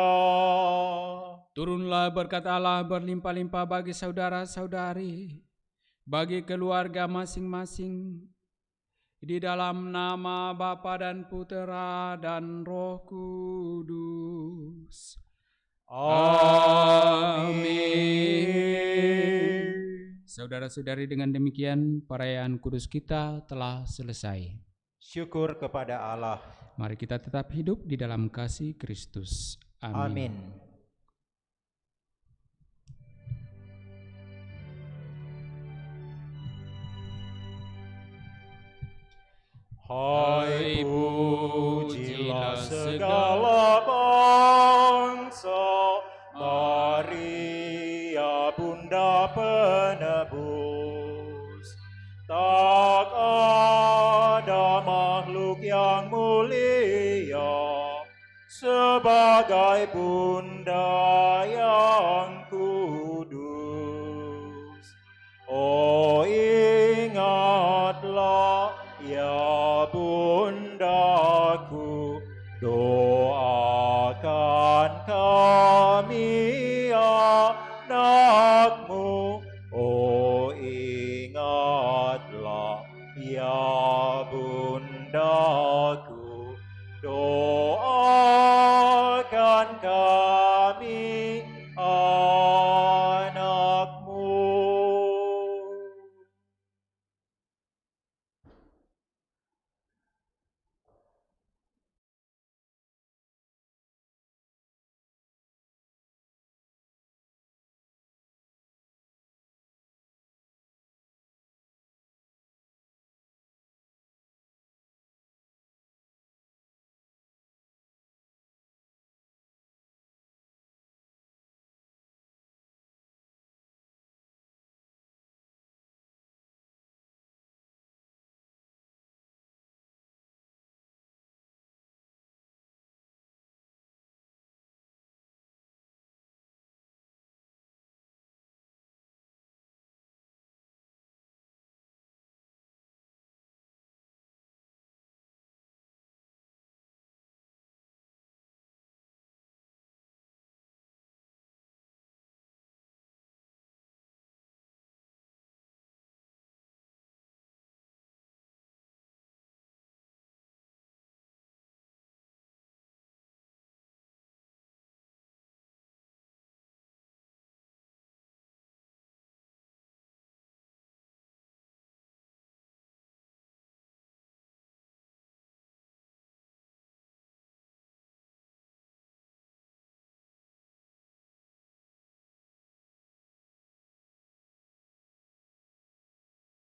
Turunlah berkat Allah berlimpah-limpah bagi saudara-saudari, bagi keluarga masing-masing, di dalam nama Bapa dan Putera dan Roh Kudus. Amin. Saudara-saudari, dengan demikian perayaan kudus kita telah selesai. Syukur kepada Allah. Mari kita tetap hidup di dalam kasih Kristus. Amin. Amin. Hai pujilah segala bangsa, Maria Bunda Penebus. Tak ada makhluk yang mulia sebagai Bunda yang kudus. Oh, ingatlah ya Bundaku, doakan kami anakmu. Oh, ingatlah ya Bunda